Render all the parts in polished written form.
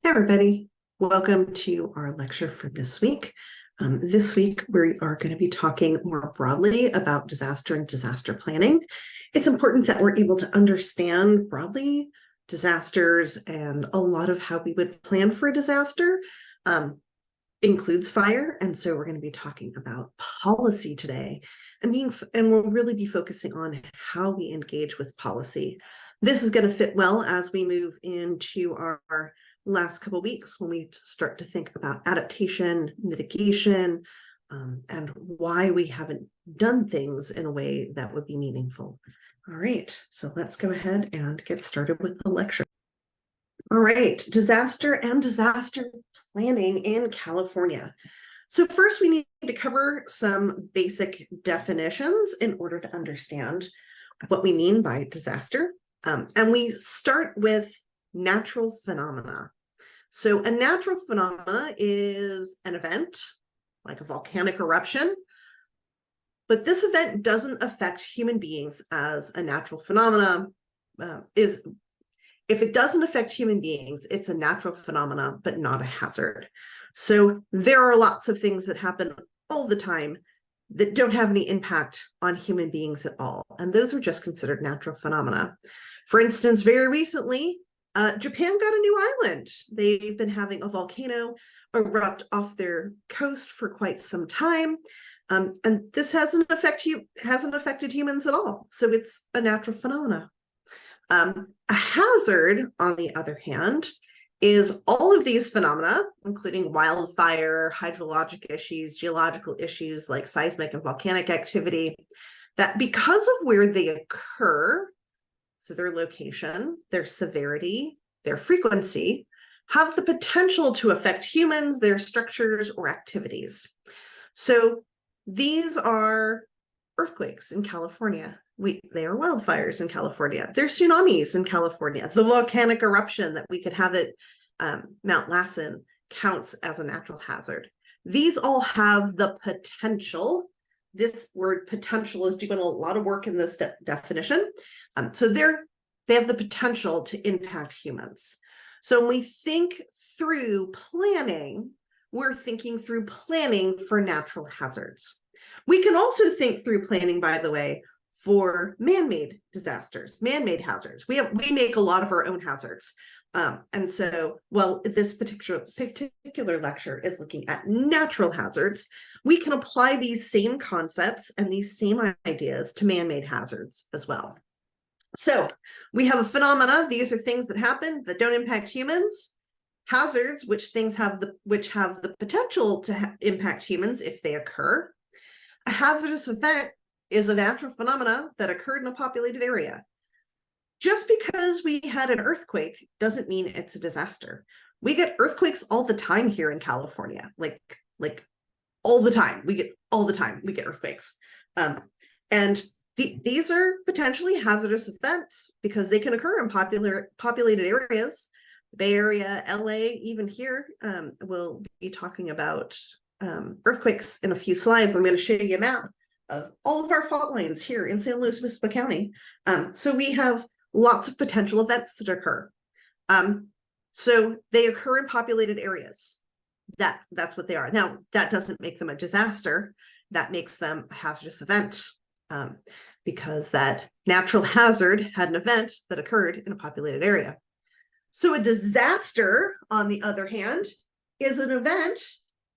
Hey everybody, welcome to our lecture for this week. This week we are going to be talking more broadly about disaster and disaster planning. It's important that we're able to understand broadly disasters, and a lot of how we would plan for a disaster includes fire. And so we're going to be talking about policy today, and we'll really be focusing on how we engage with policy. This is going to fit well as we move into our last couple of weeks when we start to think about adaptation, mitigation, and why we haven't done things in a way that would be meaningful. All right, so let's go ahead and get started with the lecture. All right, disaster and disaster planning in California. So first we need to cover some basic definitions in order to understand what we mean by disaster. And we start with natural phenomena. So a natural phenomena is an event like a volcanic eruption, but this event doesn't affect human beings as a natural phenomena. If it doesn't affect human beings, it's a natural phenomena, but not a hazard. So there are lots of things that happen all the time that don't have any impact on human beings at all. And those are just considered natural phenomena. For instance, very recently, Japan got a new island. They've been having a volcano erupt off their coast for quite some time. And this hasn't affected humans at all. So it's a natural phenomena. A hazard, on the other hand, is all of these phenomena, including wildfire, hydrologic issues, geological issues like seismic and volcanic activity, that because of where they occur, so their location, their severity, their frequency, have the potential to affect humans, their structures, or activities. So these are earthquakes in California. They are wildfires in California. There's tsunamis in California. The volcanic eruption that we could have at Mount Lassen counts as a natural hazard. These all have the potential. This word potential is doing a lot of work in this definition. So they have the potential to impact humans. So when we think through planning, we're thinking through planning for natural hazards. We can also think through planning, by the way, for man-made disasters, man-made hazards. We make a lot of our own hazards. And so, well, this particular lecture is looking at natural hazards. We can apply these same concepts and these same ideas to man-made hazards as well. So we have a phenomena. These are things that happen that don't impact humans. Hazards, which have the potential to impact humans if they occur. A hazardous event is a natural phenomena that occurred in a populated area. Just because we had an earthquake doesn't mean it's a disaster. We get earthquakes all the time here in California, like all the time. We get earthquakes. And these are potentially hazardous events because they can occur in populated areas. The Bay Area, LA, even here, we'll be talking about earthquakes in a few slides. I'm going to show you a map of all of our fault lines here in San Luis Obispo County. So we have lots of potential events that occur. So they occur in populated areas. That's what they are. Now, that doesn't make them a disaster. That makes them a hazardous event because that natural hazard had an event that occurred in a populated area. So a disaster, on the other hand, is an event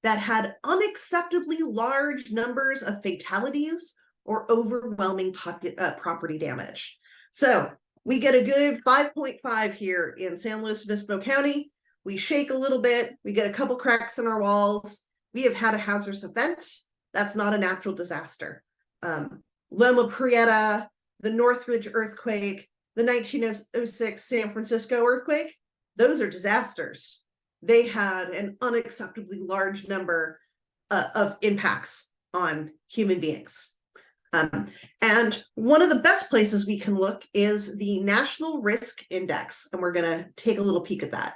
that had unacceptably large numbers of fatalities or overwhelming property damage. So we get a good 5.5 here in San Luis Obispo County. We shake a little bit. We get a couple cracks in our walls. We have had a hazardous event. That's not a natural disaster. Loma Prieta, the Northridge earthquake, the 1906 San Francisco earthquake, those are disasters. They had an unacceptably large number of impacts on human beings. And one of the best places we can look is the National Risk Index, and we're going to take a little peek at that.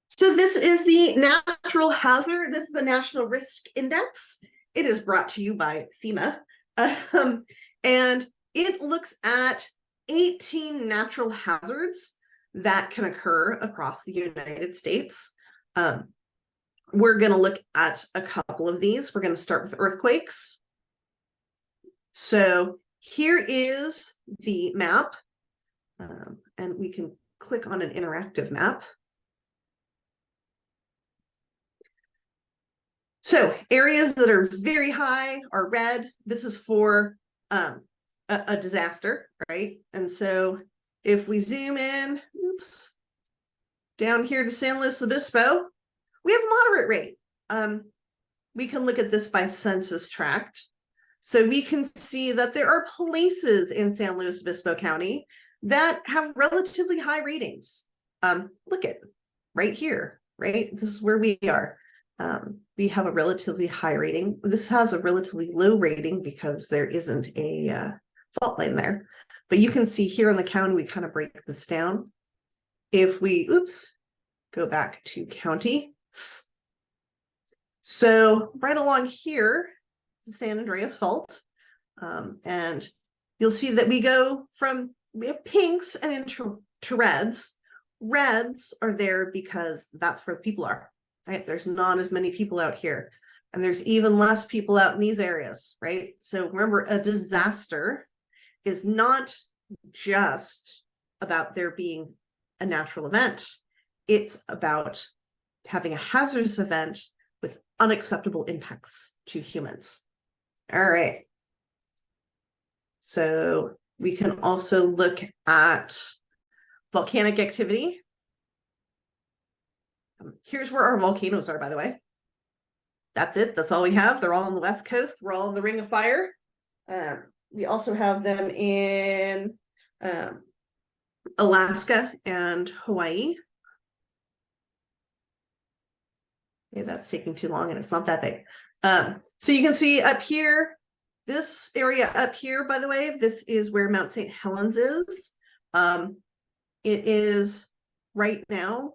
So this is the natural hazard. This is the National Risk Index. It is brought to you by FEMA. And it looks at 18 natural hazards that can occur across the United States. We're going to look at a couple of these. We're going to start with earthquakes. So here is the map, and we can click on an interactive map. So areas that are very high are red. This is for a disaster, right? And so if we zoom in, oops, down here to San Luis Obispo, we have a moderate rate. We can look at this by census tract. So we can see that there are places in San Luis Obispo County that have relatively high ratings. Look at right here, right? This is where we are. We have a relatively high rating. This has a relatively low rating because there isn't a fault line there. But you can see here in the county, we kind of break this down. If we, oops, go back to county. So right along here, the San Andreas Fault. And you'll see that we have pinks and into reds. Reds are there because that's where the people are, right? There's not as many people out here. And there's even less people out in these areas, right? So remember, a disaster is not just about there being a natural event. It's about having a hazardous event with unacceptable impacts to humans. All right. So we can also look at volcanic activity. Here's where our volcanoes are, by the way. That's it. That's all we have. They're all on the West Coast. We're all in the Ring of Fire. We also have them in Alaska and Hawaii. Okay, that's taking too long and it's not that big. So you can see up here, this area up here, by the way, this is where Mount St. Helens is. It is right now,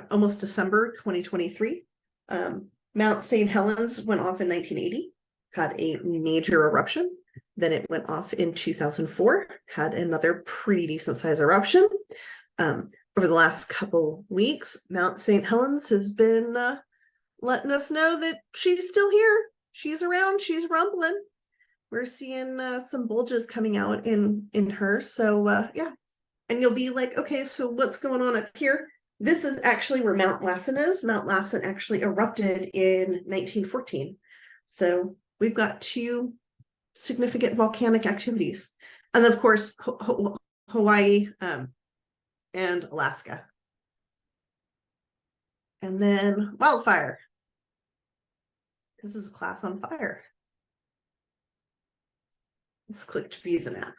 almost December 2023. Mount St. Helens went off in 1980, had a major eruption. Then it went off in 2004, had another pretty decent size eruption. Over the last couple weeks, Mount St. Helens has been letting us know that she's still here. She's around, she's rumbling. We're seeing some bulges coming out in her. So yeah, and you'll be like, okay, so what's going on up here? This is actually where Mount Lassen is. Mount Lassen actually erupted in 1914. So we've got two significant volcanic activities. And then of course, Hawaii and Alaska. And then wildfire. This is a class on fire. Let's click to view the map.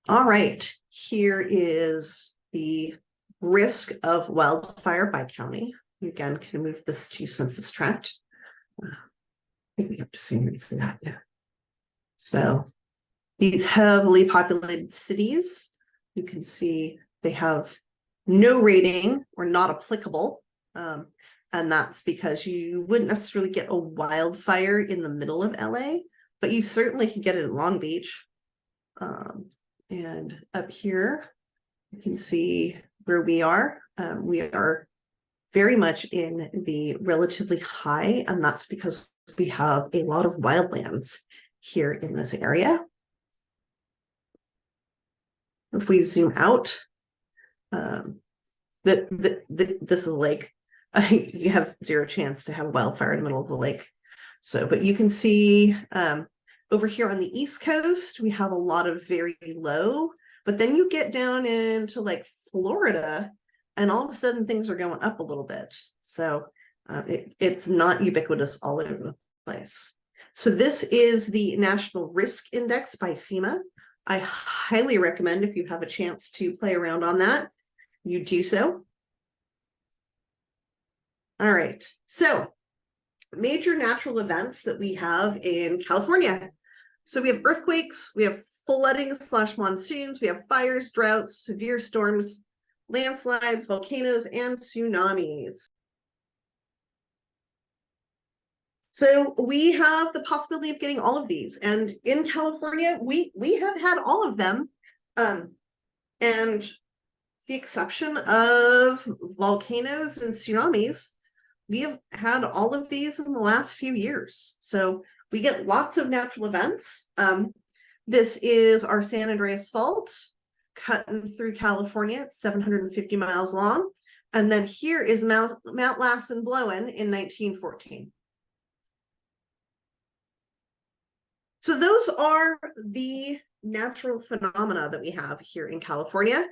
All right, here is the risk of wildfire by county. Again, can move this to census tract. I think we have to zoom in for that. Yeah. So these heavily populated cities, you can see they have no rating or not applicable. And that's because you wouldn't necessarily get a wildfire in the middle of LA, but you certainly can get it in Long Beach. And up here, you can see where we are. We are very much in the relatively high, and that's because we have a lot of wildlands here in this area. If we zoom out, this is a lake. You have zero chance to have a wildfire in the middle of the lake. So, but you can see over here on the East Coast, we have a lot of very low, but then you get down into like Florida and all of a sudden things are going up a little bit. So it's not ubiquitous all over the place. So this is the National Risk Index by FEMA. I highly recommend, if you have a chance to play around on that, you do so. All right, so major natural events that we have in California. So we have earthquakes, we have flooding / monsoons, we have fires, droughts, severe storms, landslides, volcanoes, and tsunamis. So we have the possibility of getting all of these. And in California, we have had all of them. And the exception of volcanoes and tsunamis, we have had all of these in the last few years. So we get lots of natural events. This is our San Andreas Fault, cutting through California. It's 750 miles long. And then here is Mount Lassen blowing in 1914. So those are the natural phenomena that we have here in California.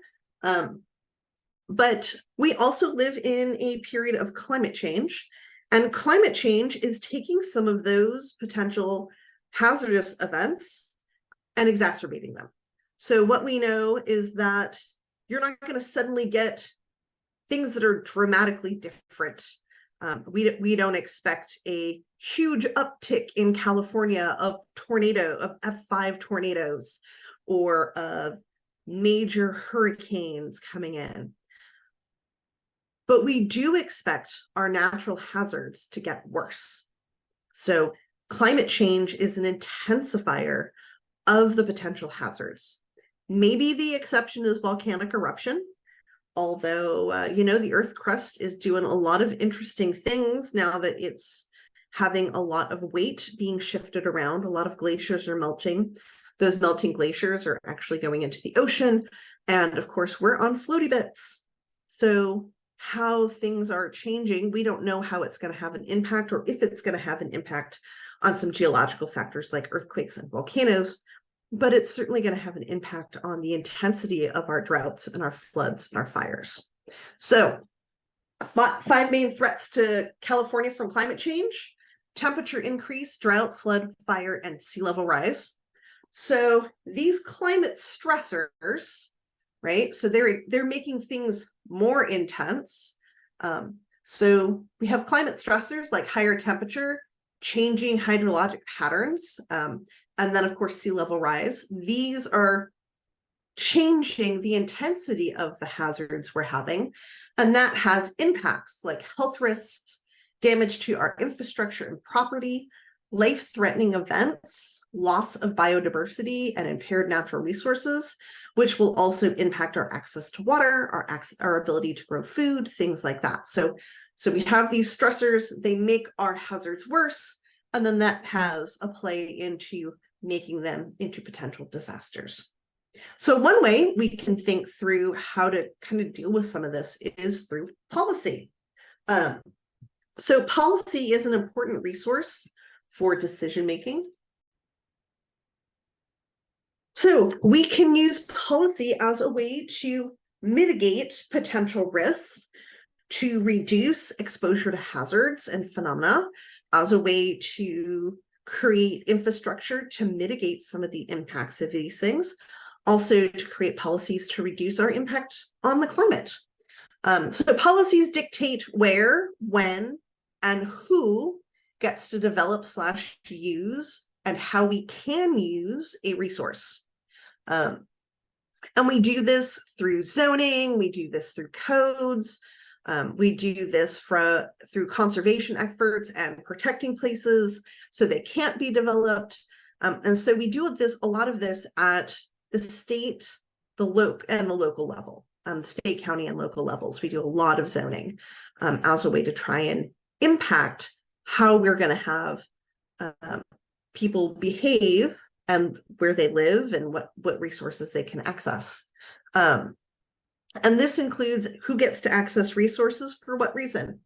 But we also live in a period of climate change, and climate change is taking some of those potential hazardous events and exacerbating them. So what we know is that you're not going to suddenly get things that are dramatically different. We don't expect a huge uptick in California of F5 tornadoes or of major hurricanes coming in. But we do expect our natural hazards to get worse. So climate change is an intensifier of the potential hazards. Maybe the exception is volcanic eruption, although, the Earth crust is doing a lot of interesting things now that it's having a lot of weight being shifted around. A lot of glaciers are melting. Those melting glaciers are actually going into the ocean. And of course, we're on floaty bits. So how things are changing, we don't know how it's going to have an impact, or if it's going to have an impact on some geological factors like earthquakes and volcanoes, but it's certainly going to have an impact on the intensity of our droughts and our floods and our fires. So 5 main threats to California from climate change: temperature increase, drought, flood, fire, and sea level rise. So these climate stressors, right? So they're making things more intense. So we have climate stressors like higher temperature, changing hydrologic patterns, and then of course sea level rise. These are changing the intensity of the hazards we're having, and that has impacts like health risks, damage to our infrastructure and property, life-threatening events, loss of biodiversity and impaired natural resources, which will also impact our access to water, our ability to grow food, things like that. So we have these stressors, they make our hazards worse, and then that has a play into making them into potential disasters. So one way we can think through how to kind of deal with some of this is through policy. So policy is an important resource for decision making. So we can use policy as a way to mitigate potential risks, to reduce exposure to hazards and phenomena, as a way to create infrastructure to mitigate some of the impacts of these things, also to create policies to reduce our impact on the climate. So policies dictate where, when, and who gets to develop / use and how we can use a resource. And we do this through zoning, we do this through codes, we do this through conservation efforts and protecting places so they can't be developed. And so we do a lot of this at the state, the local level, the state, county, and local levels. We do a lot of zoning as a way to try and impact how we're going to have people behave and where they live and what resources they can access. And this includes who gets to access resources for what reason.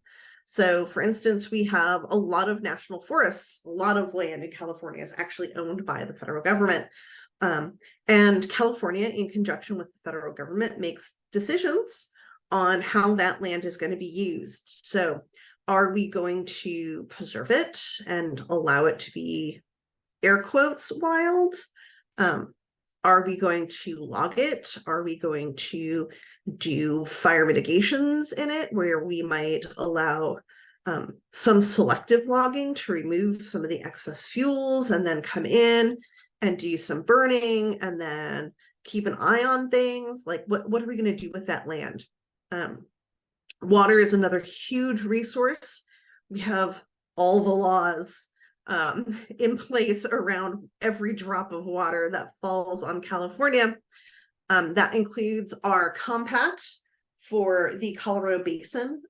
So for instance, we have a lot of national forests. A lot of land in California is actually owned by the federal government. And California, in conjunction with the federal government, makes decisions on how that land is going to be used. So are we going to preserve it and allow it to be, air quotes, wild? Are we going to log it? Are we going to do fire mitigations in it where we might allow some selective logging to remove some of the excess fuels and then come in and do some burning and then keep an eye on things? Like what are we going to do with that land? Water is another huge resource. We have all the laws in place around every drop of water that falls on California. That includes our compact for the Colorado Basin.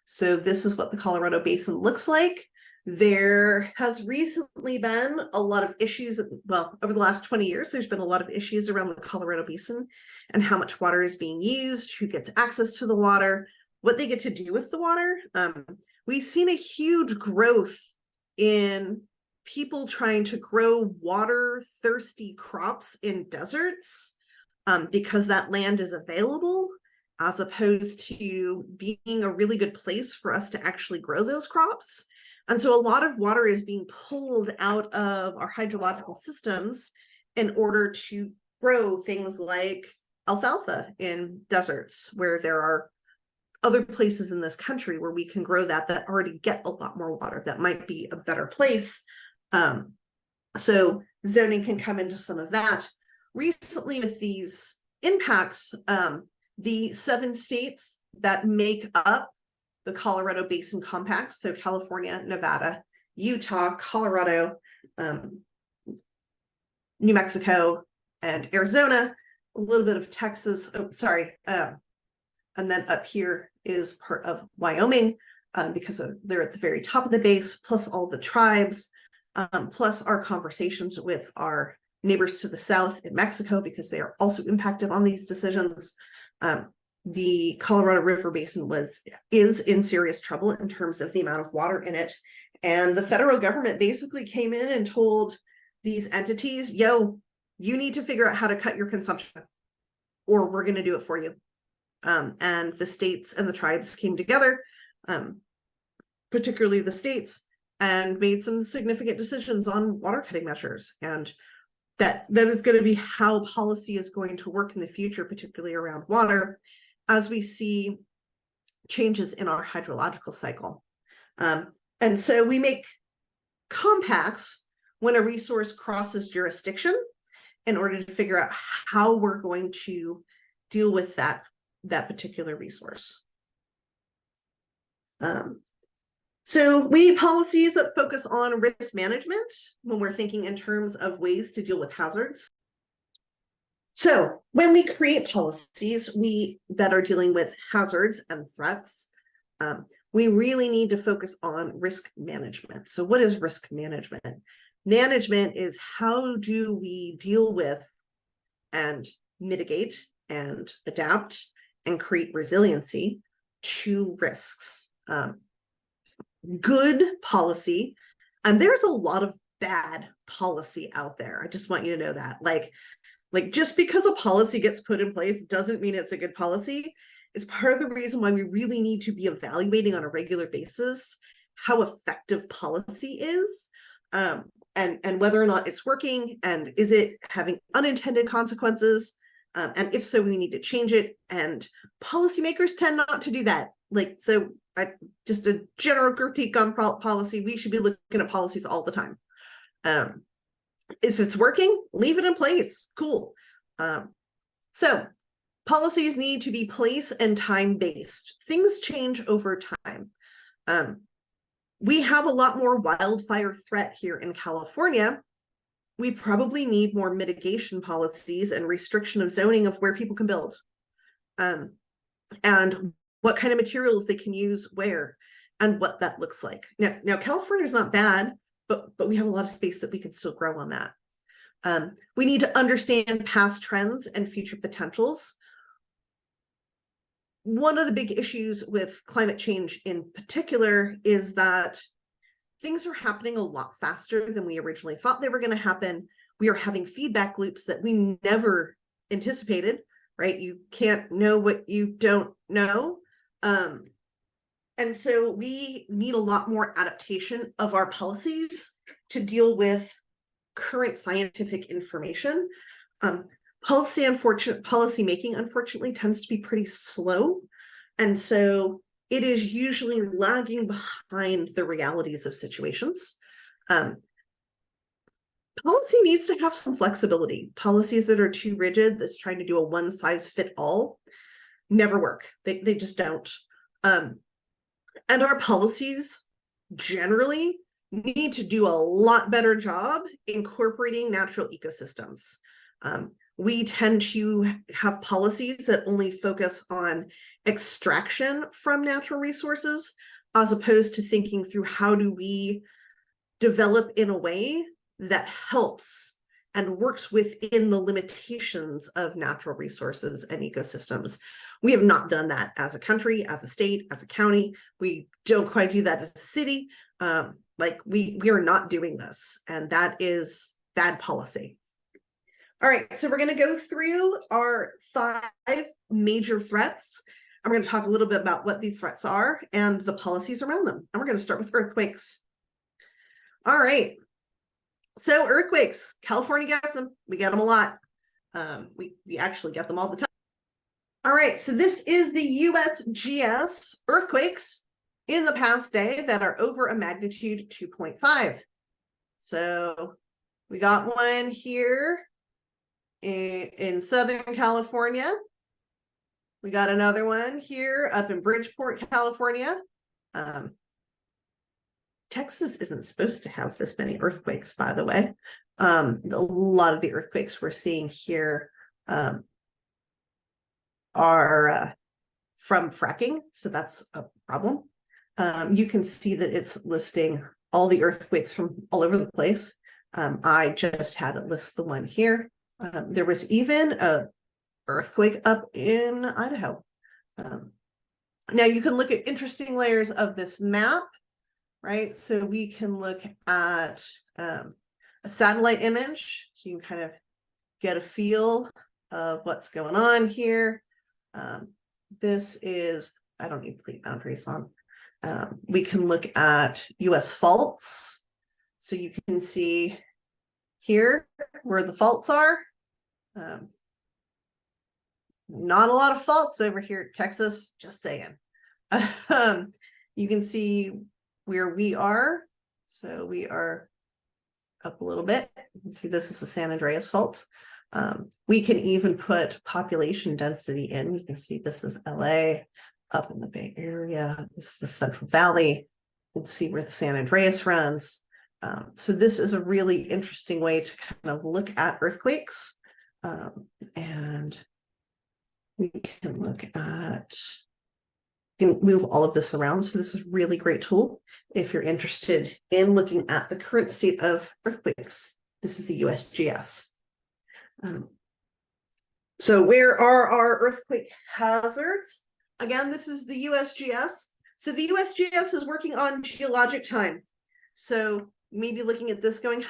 So this is what the Colorado Basin looks like. There has recently been a lot of issues, well, over the last 20 years, there's been a lot of issues around the Colorado Basin and how much water is being used, who gets access to the water, what they get to do with the water. We've seen a huge growth in people trying to grow water-thirsty crops in deserts because that land is available, as opposed to being a really good place for us to actually grow those crops. And so a lot of water is being pulled out of our hydrological systems in order to grow things like alfalfa in deserts, where there are other places in this country where we can grow that already get a lot more water, that might be a better place. So zoning can come into some of that. Recently, with these impacts, the 7 states that make up the Colorado Basin Compact, so California, Nevada, Utah, Colorado, New Mexico, and Arizona, a little bit of Texas, and then up here is part of Wyoming, because they're at the very top of the base, plus all the tribes, plus our conversations with our neighbors to the south in Mexico, because they are also impacted on these decisions. The Colorado River Basin is in serious trouble in terms of the amount of water in it. And the federal government basically came in and told these entities, yo, you need to figure out how to cut your consumption, or we're going to do it for you. And the states and the tribes came together, particularly the states, and made some significant decisions on water cutting measures. And that is going to be how policy is going to work in the future, particularly around water, as we see changes in our hydrological cycle. And so we make compacts when a resource crosses jurisdiction in order to figure out how we're going to deal with that particular resource. So we need policies that focus on risk management when we're thinking in terms of ways to deal with hazards. So when we create policies that are dealing with hazards and threats, we really need to focus on risk management. So what is risk management? Management is how do we deal with and mitigate and adapt and create resiliency to risks. Good policy, and there's a lot of bad policy out there. I just want you to know that. Like just because a policy gets put in place doesn't mean it's a good policy. It's part of the reason why we really need to be evaluating on a regular basis how effective policy is, and whether or not it's working, and is it having unintended consequences. And if so, we need to change it. And policymakers tend not to do that. Just a general critique on policy, we should be looking at policies all the time. If it's working, leave it in place. Cool. So policies need to be place and time-based. Things change over time. We have a lot more wildfire threat here in California. We probably need more mitigation policies and restriction of zoning of where people can build, and what kind of materials they can use where, and what that looks like. Now California is not bad, but we have a lot of space that we can still grow on that. We need to understand past trends and future potentials. One of the big issues with climate change in particular is that things are happening a lot faster than we originally thought they were going to happen. We are having feedback loops that we never anticipated, right? You can't know what you don't know. And so we need a lot more adaptation of our policies to deal with current scientific information. Policy making, unfortunately, tends to be pretty slow. And so it is usually lagging behind the realities of situations. Policy needs to have some flexibility. Policies that are too rigid, that's trying to do a one-size-fit-all, never work. They just don't. And our policies generally need to do a lot better job incorporating natural ecosystems. We tend to have policies that only focus on extraction from natural resources, as opposed to thinking through how do we develop in a way that helps and works within the limitations of natural resources and ecosystems. We have not done that as a country, as a state, as a county. We don't quite do that as a city. Like we are not doing this, and that is bad policy. All right, so we're going to go through our 5 major threats. I'm going to talk a little bit about what these threats are and the policies around them. And we're going to start with earthquakes. All right. So earthquakes, California gets them. We get them a lot. We actually get them all the time. All right, so this is the USGS earthquakes in the past day that are over a magnitude 2.5. So we got one here in Southern California. We got another one here up in Bridgeport, California. Texas isn't supposed to have this many earthquakes, by the way. A lot of the earthquakes we're seeing here are from fracking, so that's a problem. You can see that it's listing all the earthquakes from all over the place. I just had it list the one here. There was even an earthquake up in Idaho. Now you can look at interesting layers of this map, right? So we can look at a satellite image, so you can kind of get a feel of what's going on here. This is, I don't need plate boundaries on. We can look at US faults. So you can see here where the faults are. Not a lot of faults over here in Texas, just saying. You can see where we are. So we are up a little bit. You can see this is the San Andreas fault. We can even put population density in. You can see this is LA up in the Bay Area. This is the Central Valley. You can see where the San Andreas runs. So this is a really interesting way to kind of look at earthquakes. And we can look at, you can move all of this around. So this is a really great tool if you're interested in looking at the current state of earthquakes. This is the USGS. So where are our earthquake hazards? Again, this is the USGS. So the USGS is working on geologic time. So maybe looking at this going,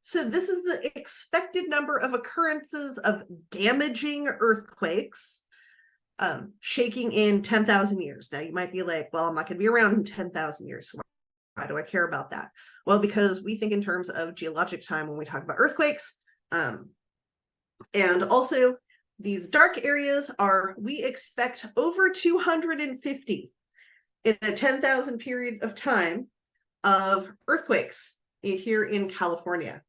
so this is the expected number of occurrences of damaging earthquakes shaking in 10,000 years. Now you might be like, well, I'm not going to be around in 10,000 years. So why do I care about that? Well, because we think in terms of geologic time when we talk about earthquakes. And also these dark areas are, we expect over 250 in a 10,000 period of time of earthquakes here in California.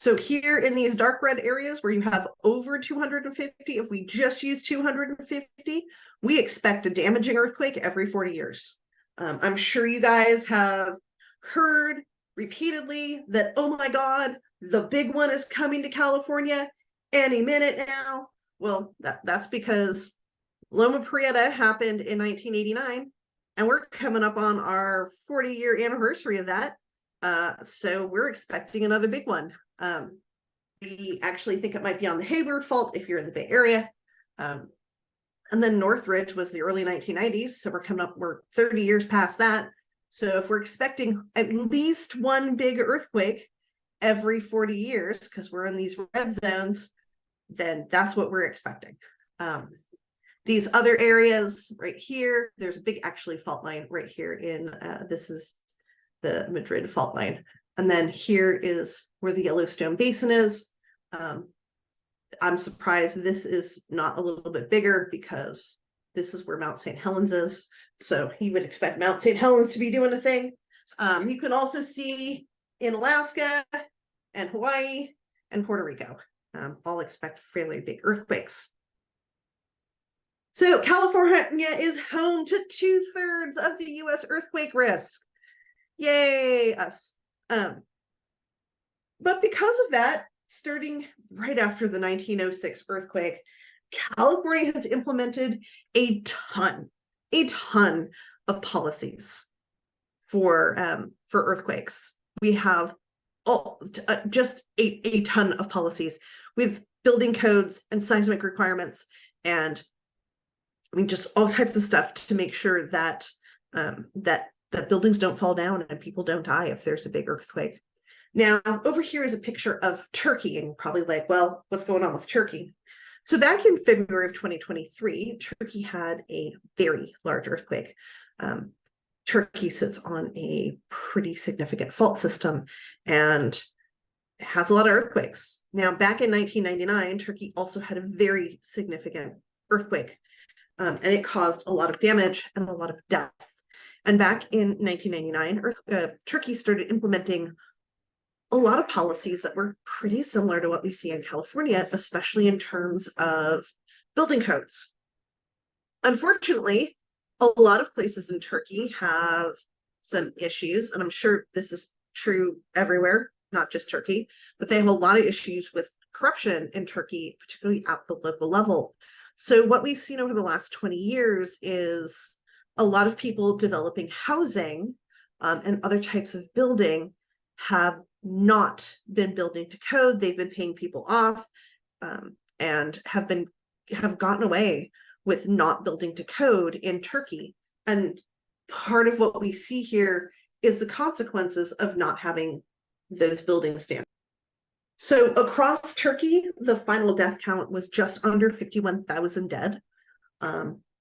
So here in these dark red areas where you have over 250, if we just use 250, we expect a damaging earthquake every 40 years. I'm sure you guys have heard repeatedly that, oh my God, the big one is coming to California any minute now. Well, that's because Loma Prieta happened in 1989, and we're coming up on our 40-year anniversary of that. So we're expecting another big one. We actually think it might be on the Hayward Fault if you're in the Bay Area. And then Northridge was the early 1990s. So we're 30 years past that. So if we're expecting at least one big earthquake every 40 years, because we're in these red zones, then that's what we're expecting. These other areas right here, there's a big actually fault line right here in, this is the Madrid fault line. And then here is where the Yellowstone Basin is. I'm surprised this is not a little bit bigger because this is where Mount St. Helens is. So you would expect Mount St. Helens to be doing a thing. You can also see in Alaska and Hawaii and Puerto Rico, all expect fairly big earthquakes. So California is home to 2/3 of the US earthquake risk. Yay, us. But because of that, starting right after the 1906 earthquake, California has implemented a ton of policies for earthquakes. We have just a ton of policies with building codes and seismic requirements, and I mean just all types of stuff to make sure that that buildings don't fall down and people don't die if there's a big earthquake. Now, over here is a picture of Turkey, and you're probably like, well, what's going on with Turkey? So back in February of 2023, Turkey had a very large earthquake. Turkey sits on a pretty significant fault system and has a lot of earthquakes. Now, back in 1999, Turkey also had a very significant earthquake, and it caused a lot of damage and a lot of death. And back in 1999, Turkey started implementing a lot of policies that were pretty similar to what we see in California, especially in terms of building codes. Unfortunately, a lot of places in Turkey have some issues, and I'm sure this is true everywhere, not just Turkey, but they have a lot of issues with corruption in Turkey, particularly at the local level. So what we've seen over the last 20 years is a lot of people developing housing and other types of building have not been building to code. They've been paying people off and have gotten away with not building to code in Turkey. And part of what we see here is the consequences of not having those building standards. So across Turkey, the final death count was just under 51,000 dead.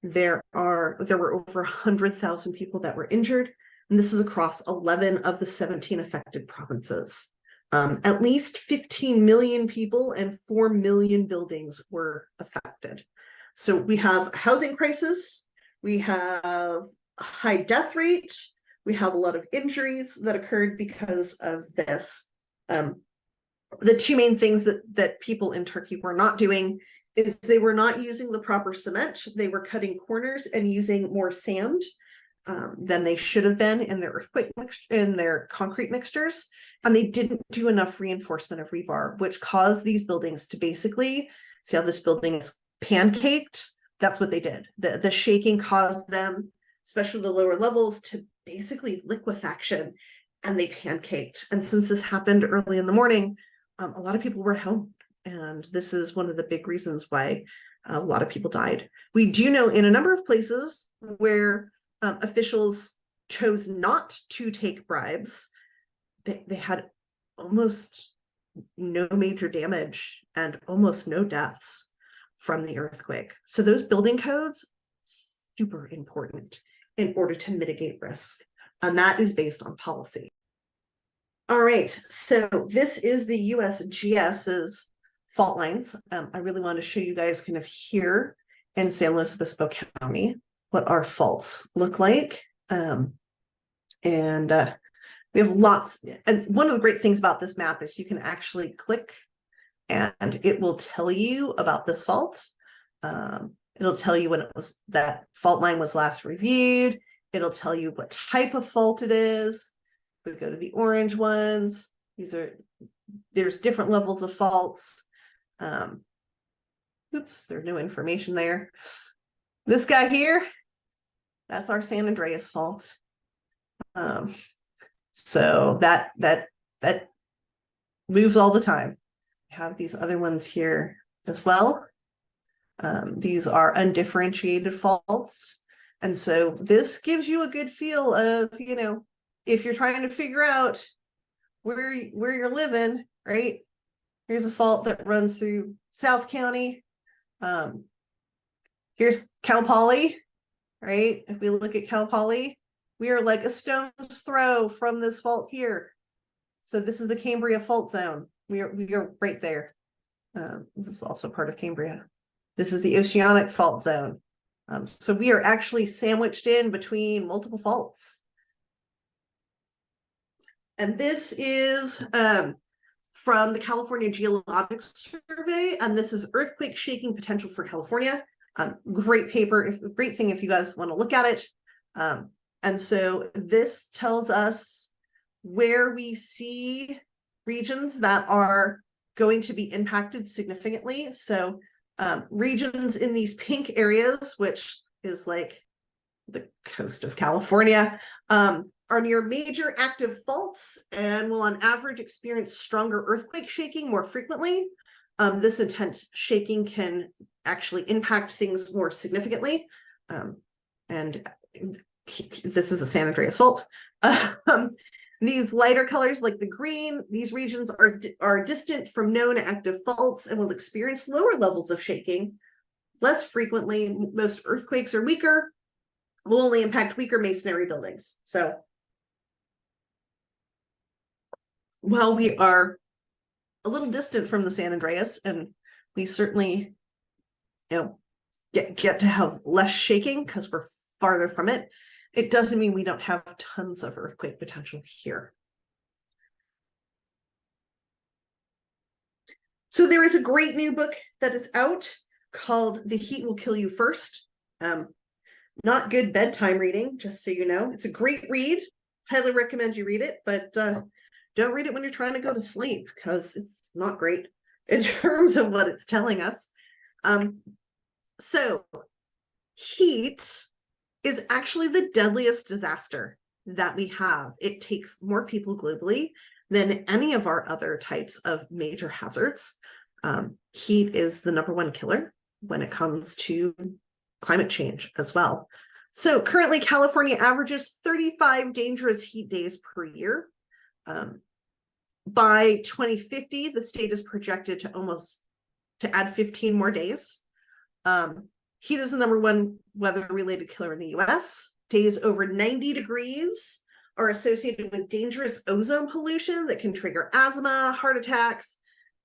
There were over 100,000 people that were injured, and this is across 11 of the 17 affected provinces. At least 15 million people and 4 million buildings were affected. So we have a housing crisis, we have a high death rate, we have a lot of injuries that occurred because of this. The two main things that people in Turkey were not doing is they were not using the proper cement. They were cutting corners and using more sand than they should have been in their concrete mixtures. And they didn't do enough reinforcement of rebar, which caused these buildings to basically, see how this building is pancaked? That's what they did. The shaking caused them, especially the lower levels, to basically liquefaction, and they pancaked. And since this happened early in the morning, a lot of people were home. And this is one of the big reasons why a lot of people died. We do know in a number of places where officials chose not to take bribes, they had almost no major damage and almost no deaths from the earthquake. So those building codes, super important in order to mitigate risk. And that is based on policy. All right, so this is the USGS's fault lines. I really want to show you guys kind of here in San Luis Obispo County what our faults look like. We have lots, and one of the great things about this map is you can actually click and it will tell you about this fault. It'll tell you when that fault line was last reviewed. It'll tell you what type of fault it is. We go to the orange ones. There's different levels of faults. Oops, there's no information there. This guy here, that's our San Andreas fault. So that moves all the time. We have these other ones here as well. These are undifferentiated faults. And so this gives you a good feel of, if you're trying to figure out where you're living, right? Here's a fault that runs through South County. Here's Cal Poly, right? If we look at Cal Poly, we are like a stone's throw from this fault here. So this is the Cambria fault zone. We are right there. This is also part of Cambria. This is the oceanic fault zone. So we are actually sandwiched in between multiple faults. And this is from the California Geologic Survey, and this is earthquake shaking potential for California. Great paper, great thing if you guys want to look at it. And so this tells us where we see regions that are going to be impacted significantly. So regions in these pink areas, which is like the coast of California, are near major active faults and will on average experience stronger earthquake shaking more frequently. This intense shaking can actually impact things more significantly. And this is the San Andreas Fault. These lighter colors like the green, these regions are distant from known active faults and will experience lower levels of shaking less frequently. Most earthquakes are weaker, will only impact weaker masonry buildings. So while we are a little distant from the San Andreas, and we certainly, get to have less shaking because we're farther from it, it doesn't mean we don't have tons of earthquake potential here. So there is a great new book that is out called The Heat Will Kill You First. Not good bedtime reading, just so you know. It's a great read. Highly recommend you read it, but don't read it when you're trying to go to sleep because it's not great in terms of what it's telling us. So heat is actually the deadliest disaster that we have. It takes more people globally than any of our other types of major hazards. Heat is the #1 killer when it comes to climate change as well. So currently California averages 35 dangerous heat days per year. By 2050, the state is projected to add 15 more days. Heat is the #1 weather-related killer in the US. Days over 90 degrees are associated with dangerous ozone pollution that can trigger asthma, heart attacks,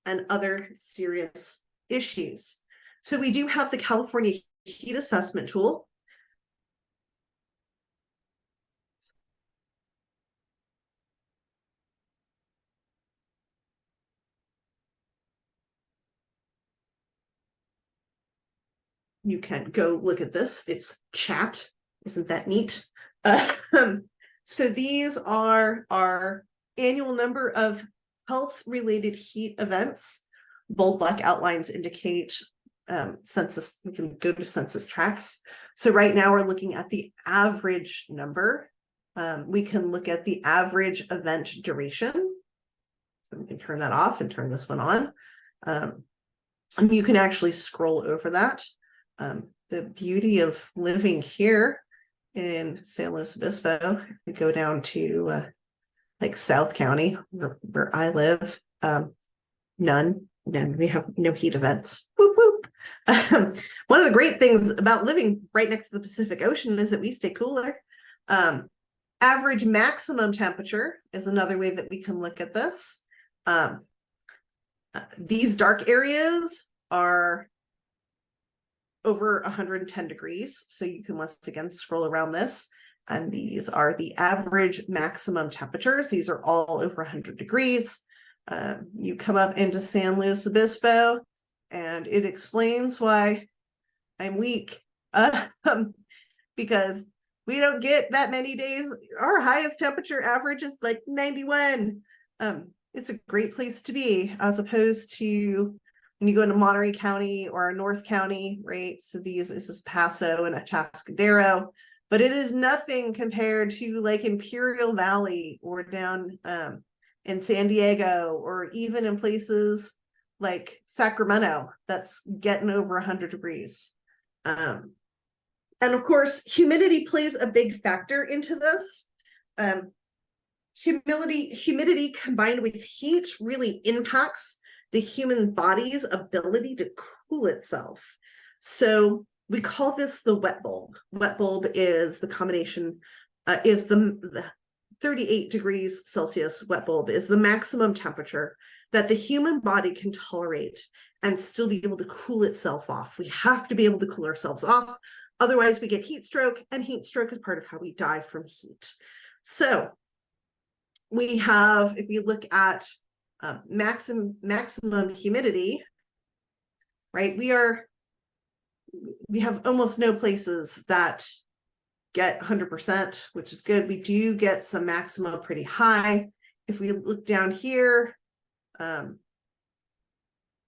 and other serious issues. So we do have the California Heat Assessment Tool. You can go look at this. It's chat. Isn't that neat? So these are our annual number of health-related heat events. Bold black outlines indicate census. We can go to census tracts. So right now we're looking at the average number. We can look at the average event duration. So we can turn that off and turn this one on. And you can actually scroll over that. The beauty of living here in San Luis Obispo, we go down to like South County, where I live, none. We have no heat events. Whoop, whoop. One of the great things about living right next to the Pacific Ocean is that we stay cooler. Average maximum temperature is another way that we can look at this. These dark areas are over 110 degrees. So you can once again scroll around this. And these are the average maximum temperatures. These are all over 100 degrees. You come up into San Luis Obispo, and it explains why I'm weak. Because we don't get that many days. Our highest temperature average is like 91. It's a great place to be, as opposed to when you go into Monterey County or North County, right? So this is Paso and Atascadero, but it is nothing compared to like Imperial Valley or down in San Diego, or even in places like Sacramento that's getting over 100 degrees. And of course, humidity plays a big factor into this. Humidity combined with heat really impacts the human body's ability to cool itself. So we call this the wet bulb. Wet bulb is the combination, is the 38 degrees Celsius wet bulb is the maximum temperature that the human body can tolerate and still be able to cool itself off. We have to be able to cool ourselves off. Otherwise, we get heat stroke, and heat stroke is part of how we die from heat. So we have, if you look at maximum humidity, right? We have almost no places that get 100%, which is good. We do get some maxima pretty high. If we look down here,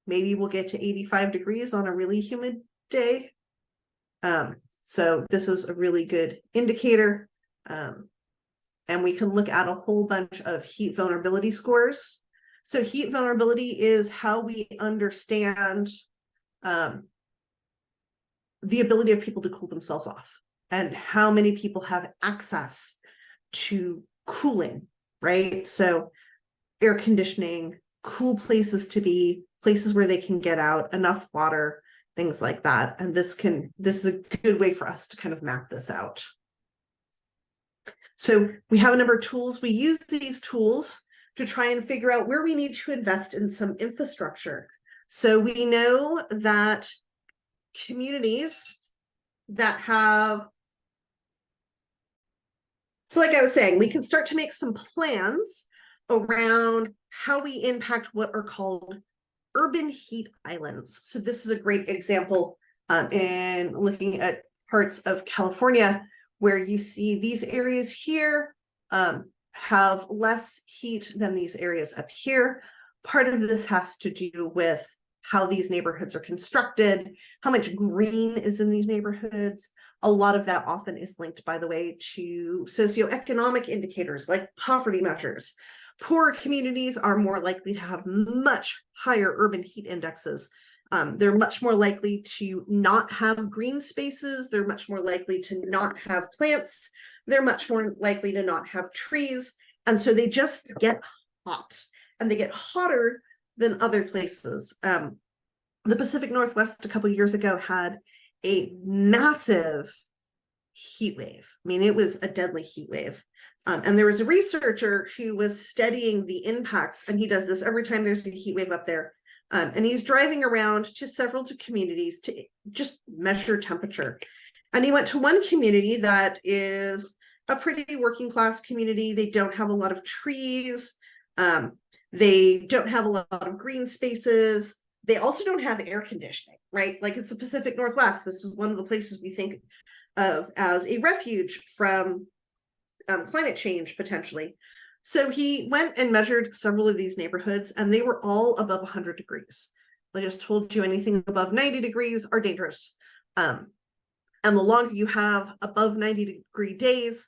maybe we'll get to 85 degrees on a really humid day. So this is a really good indicator. And we can look at a whole bunch of heat vulnerability scores. So heat vulnerability is how we understand the ability of people to cool themselves off and how many people have access to cooling, right? So air conditioning, cool places to be, places where they can get out, enough water, things like that. And this is a good way for us to kind of map this out. So we have a number of tools. We use these tools to try and figure out where we need to invest in some infrastructure. So we know that communities that have, so like I was saying, we can start to make some plans around how we impact what are called urban heat islands. So this is a great example in looking at parts of California where you see these areas here have less heat than these areas up here. Part of this has to do with how these neighborhoods are constructed, how much green is in these neighborhoods. A lot of that often is linked, by the way, to socioeconomic indicators like poverty measures. Poorer communities are more likely to have much higher urban heat indexes. They're much more likely to not have green spaces. They're much more likely to not have plants. They're much more likely to not have trees. And so they just get hot, and they get hotter than other places. The Pacific Northwest a couple of years ago had a massive heat wave. I mean, it was a deadly heat wave. And there was a researcher who was studying the impacts, and he does this every time there's a heat wave up there. And he's driving around to several communities to just measure temperature. And he went to one community that is a pretty working class community. They don't have a lot of trees. They don't have a lot of green spaces. They also don't have air conditioning, right? Like, it's the Pacific Northwest. This is one of the places we think of as a refuge from climate change, potentially. So he went and measured several of these neighborhoods, and they were all above 100 degrees. I just told you anything above 90 degrees are dangerous. And the longer you have above 90-degree days,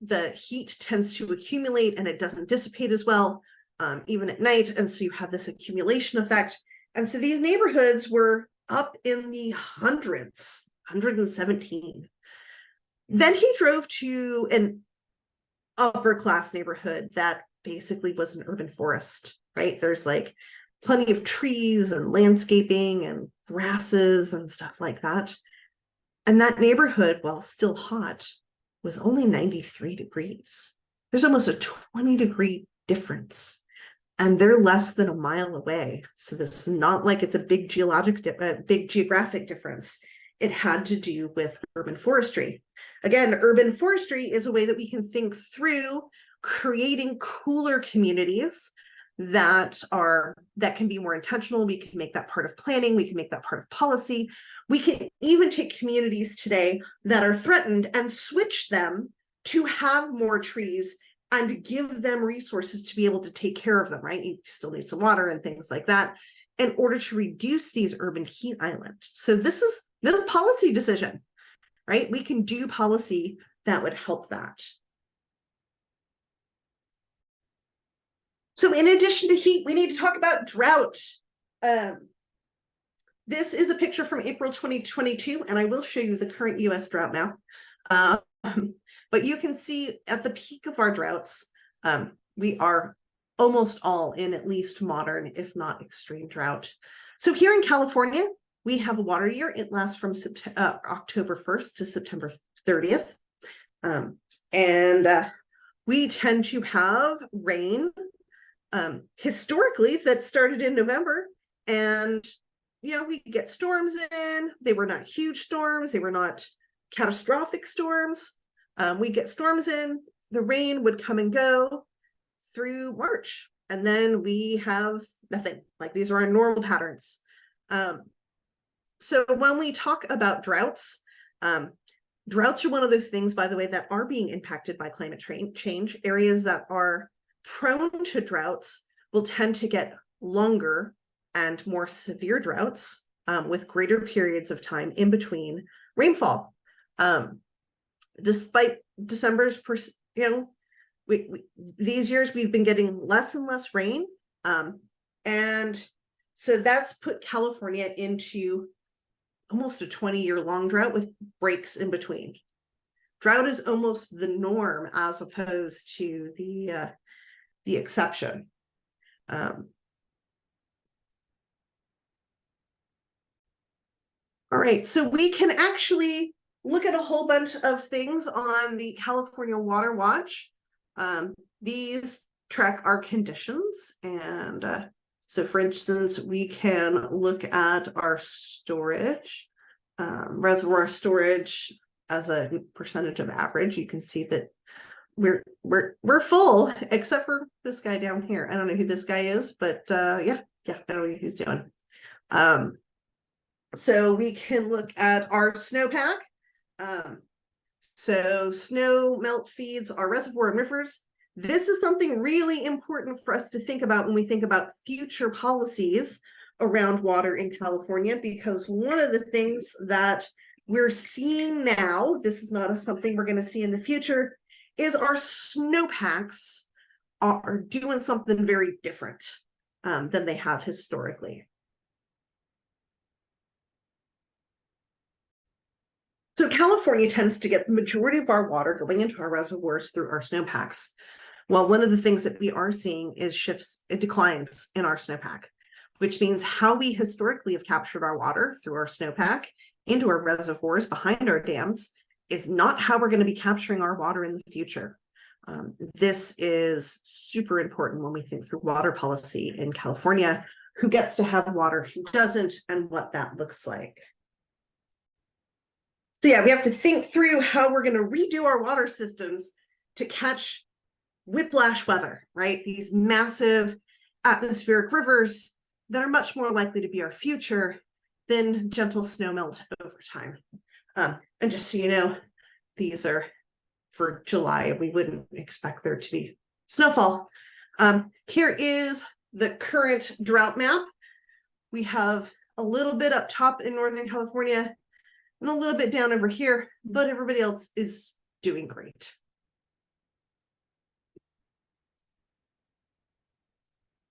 the heat tends to accumulate and it doesn't dissipate as well, even at night. And so you have this accumulation effect. And so these neighborhoods were up in the hundreds, 117. Then he drove to an upper class neighborhood that basically was an urban forest, right? There's like plenty of trees and landscaping and grasses and stuff like that. And that neighborhood, while still hot, was only 93 degrees. There's almost a 20-degree difference. And they're less than a mile away. So this is not like it's a big geographic difference. It had to do with urban forestry. Again, urban forestry is a way that we can think through creating cooler communities that can be more intentional. We can make that part of planning. We can make that part of policy. We can even take communities today that are threatened and switch them to have more trees and give them resources to be able to take care of them, right? You still need some water and things like that in order to reduce these urban heat islands. So this is a policy decision, right? We can do policy that would help that. So in addition to heat, we need to talk about drought. This is a picture from April 2022, and I will show you the current US drought now. But you can see at the peak of our droughts, we are almost all in at least moderate, if not extreme drought. So here in California, we have a water year. It lasts from October 1st to September 30th. We tend to have rain historically that started in November. And, we get storms in. They were not huge storms. They were not catastrophic storms. We get storms in. The rain would come and go through March. And then we have nothing. Like, these are our normal patterns. So when we talk about droughts, Droughts are one of those things, by the way, that are being impacted by climate change. Areas that are prone to droughts will tend to get longer and more severe droughts, with greater periods of time in between rainfall. Despite December's, these years we've been getting less and less rain. And so that's put California into almost a 20-year long drought with breaks in between. Drought is almost the norm as opposed to the exception. All right, so we can actually look at a whole bunch of things on the California Water Watch. These track our conditions, and so for instance, we can look at our storage, reservoir storage as a percentage of average. You can see that we're full, except for this guy down here. I don't know who this guy is, but yeah, I don't know what he's doing. So we can look at our snowpack. So snow melt feeds our reservoir and rivers. This is something really important for us to think about when we think about future policies around water in California, because one of the things that we're seeing now, this is not something we're going to see in the future, is our snowpacks are doing something very different than they have historically. So California tends to get the majority of our water going into our reservoirs through our snowpacks. Well, one of the things that we are seeing is declines in our snowpack, which means how we historically have captured our water through our snowpack into our reservoirs behind our dams is not how we're going to be capturing our water in the future. This is super important when we think through water policy in California, who gets to have water, who doesn't, and what that looks like. So yeah, we have to think through how we're going to redo our water systems to catch whiplash weather, right? These massive atmospheric rivers that are much more likely to be our future than gentle snowmelt over time. And just so you know, these are for July. We wouldn't expect there to be snowfall. Here is the current drought map. We have a little bit up top in Northern California and a little bit down over here, but everybody else is doing great.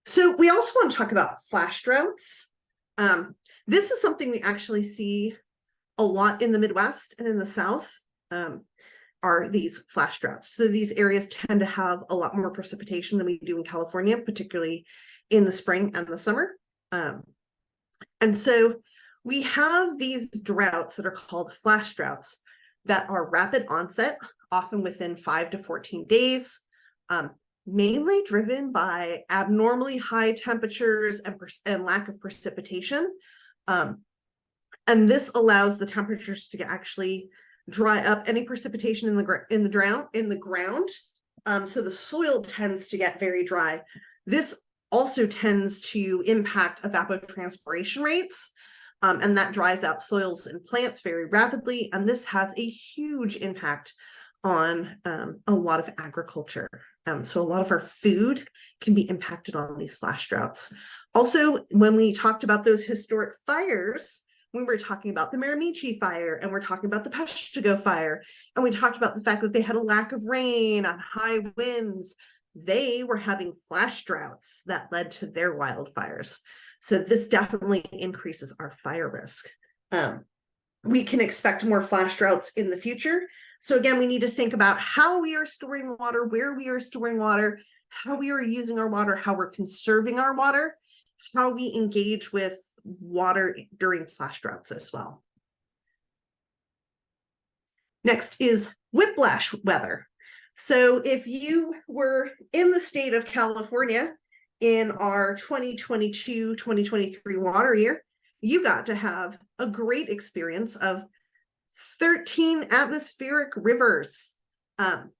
So we also want to talk about flash droughts. This is something we actually see a lot in the Midwest and in the South, are these flash droughts. So these areas tend to have a lot more precipitation than we do in California, particularly in the spring and the summer. And so we have these droughts that are called flash droughts that are rapid onset, often within 5 to 14 days, mainly driven by abnormally high temperatures and lack of precipitation. And this allows the temperatures to actually dry up any precipitation in the ground. So the soil tends to get very dry. This also tends to impact evapotranspiration rates, and that dries out soils and plants very rapidly. And this has a huge impact on a lot of agriculture. So a lot of our food can be impacted on these flash droughts. Also, when we talked about those historic fires, when we're talking about the Miramichi fire, and we're talking about the Peshtigo fire, and we talked about the fact that they had a lack of rain and high winds, they were having flash droughts that led to their wildfires. So this definitely increases our fire risk. We can expect more flash droughts in the future. So again, we need to think about how we are storing water, where we are storing water, how we are using our water, how we're conserving our water, how we engage with water during flash droughts as well. Next is whiplash weather. So if you were in the state of California in our 2022-2023 water year, you got to have a great experience of 13 atmospheric rivers. And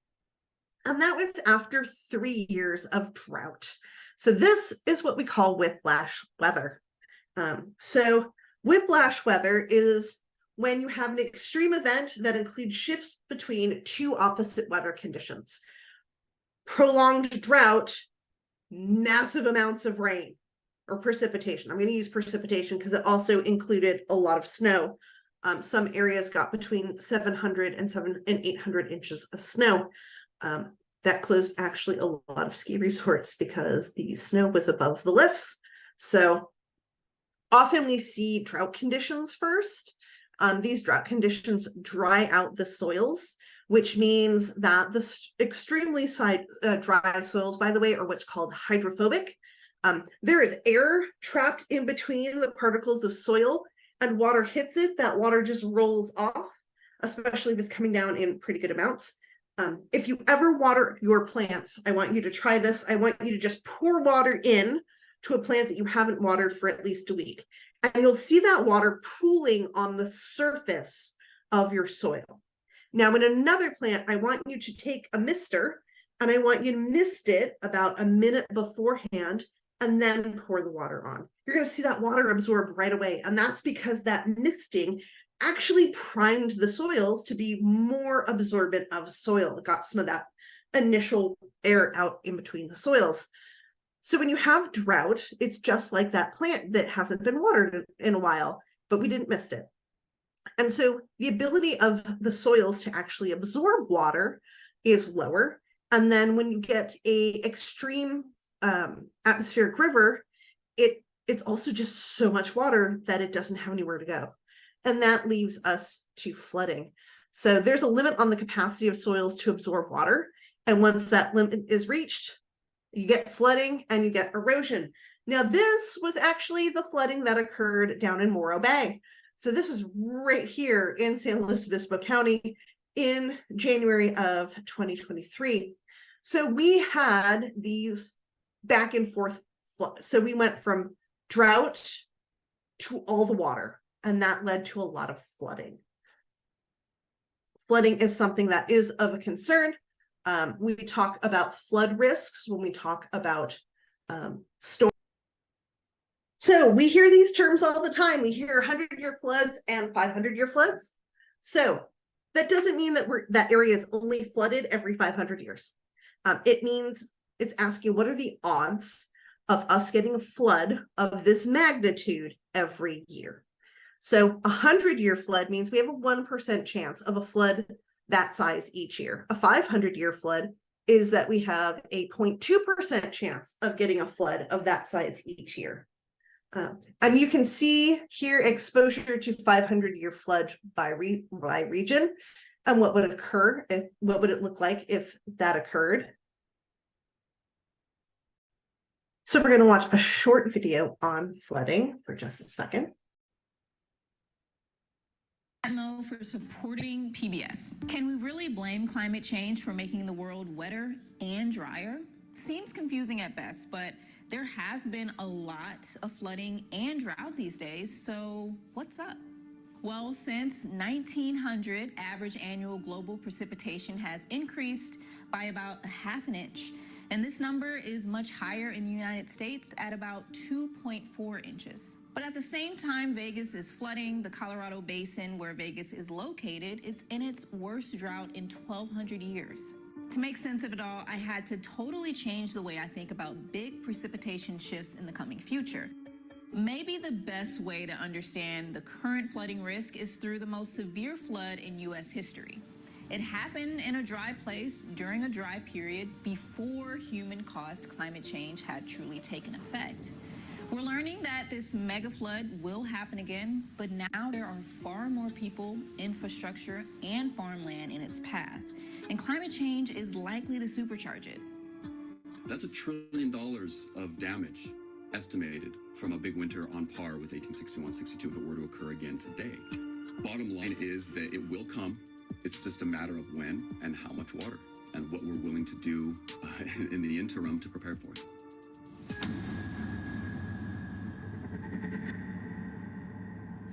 that was after 3 years of drought. So this is what we call whiplash weather. So whiplash weather is when you have an extreme event that includes shifts between two opposite weather conditions. Prolonged drought, massive amounts of rain or precipitation. I'm going to use precipitation because it also included a lot of snow. Some areas got between 700 and 800 inches of snow. That closed actually a lot of ski resorts because the snow was above the lifts. So often we see drought conditions first. These drought conditions dry out the soils, which means that the extremely dry soils, by the way, are what's called hydrophobic. There is air trapped in between the particles of soil, and water hits it. That water just rolls off, especially if it's coming down in pretty good amounts. If you ever water your plants, I want you to try this. I want you to just pour water in to a plant that you haven't watered for at least a week. And you'll see that water pooling on the surface of your soil. Now, in another plant, I want you to take a mister and I want you to mist it about a minute beforehand and then pour the water on. You're going to see that water absorb right away. And that's because that misting actually primed the soils to be more absorbent of soil. It got some of that initial air out in between the soils. So when you have drought, it's just like that plant that hasn't been watered in a while, but we didn't mist it. And so the ability of the soils to actually absorb water is lower. And then when you get a extreme atmospheric river, it's also just so much water that it doesn't have anywhere to go. And that leaves us to flooding. So there's a limit on the capacity of soils to absorb water. And once that limit is reached, you get flooding and you get erosion. Now, this was actually the flooding that occurred down in Morro Bay. So this is right here in San Luis Obispo County in January of 2023. So we had these back and forth floods. So we went from drought to all the water, and that led to a lot of flooding. Flooding is something that is of a concern. We talk about flood risks when we talk about storms. So we hear these terms all the time. We hear 100-year floods and 500-year floods. So that doesn't mean that that area is only flooded every 500 years. It means it's asking, what are the odds of us getting a flood of this magnitude every year? So a 100-year flood means we have a 1% chance of a flood that size each year. A 500-year flood is that we have a 0.2% chance of getting a flood of that size each year. And you can see here exposure to 500-year flood by region and what would occur, what would it look like if that occurred. So we're going to watch a short video on flooding for just a second. For supporting PBS. Can we really blame climate change for making the world wetter and drier? Seems confusing at best, but there has been a lot of flooding and drought these days, so what's up? Well, since 1900, average annual global precipitation has increased by about 1/2 inch. And this number is much higher in the United States at about 2.4 inches. But at the same time, Vegas is flooding. The Colorado Basin, where Vegas is located, is in its worst drought in 1,200 years. To make sense of it all, I had to totally change the way I think about big precipitation shifts in the coming future. Maybe the best way to understand the current flooding risk is through the most severe flood in U.S. history. It happened in a dry place during a dry period before human-caused climate change had truly taken effect. We're learning that this mega flood will happen again, but now there are far more people, infrastructure, and farmland in its path, and climate change is likely to supercharge it. That's $1 trillion of damage estimated from a big winter on par with 1861-62 if it were to occur again today. Bottom line is that it will come. It's just a matter of when and how much water and what we're willing to do in the interim to prepare for it.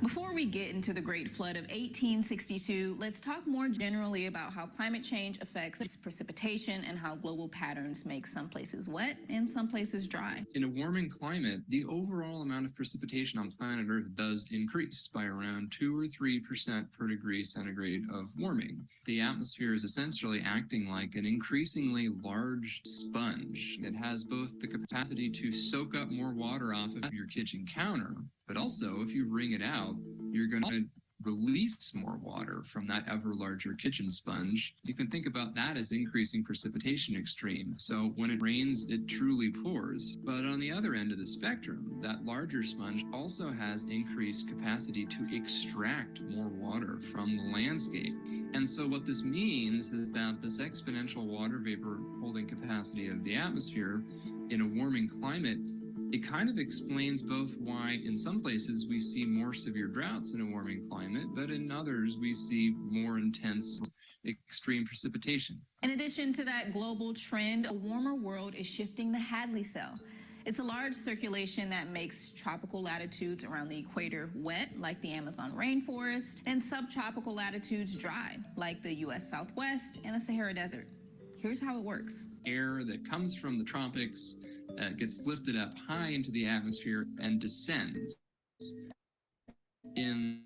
Before we get into the Great Flood of 1862, let's talk more generally about how climate change affects precipitation and how global patterns make some places wet and some places dry. In a warming climate, the overall amount of precipitation on planet Earth does increase by around 2 or 3% per degree centigrade of warming. The atmosphere is essentially acting like an increasingly large sponge. It has both the capacity to soak up more water off of your kitchen counter, but also if you wring it out, you're going to release more water from that ever larger kitchen sponge. You can think about that as increasing precipitation extremes. So when it rains, it truly pours. But on the other end of the spectrum, that larger sponge also has increased capacity to extract more water from the landscape. And so what this means is that this exponential water vapor holding capacity of the atmosphere in a warming climate, it kind of explains both why in some places we see more severe droughts in a warming climate, but in others we see more intense extreme precipitation. In addition to that global trend, a warmer world is shifting the Hadley cell. It's a large circulation that makes tropical latitudes around the equator wet, like the Amazon rainforest, and subtropical latitudes dry, like the U.S. Southwest and the Sahara Desert. Here's how it works. Air that comes from the tropics gets lifted up high into the atmosphere and descends in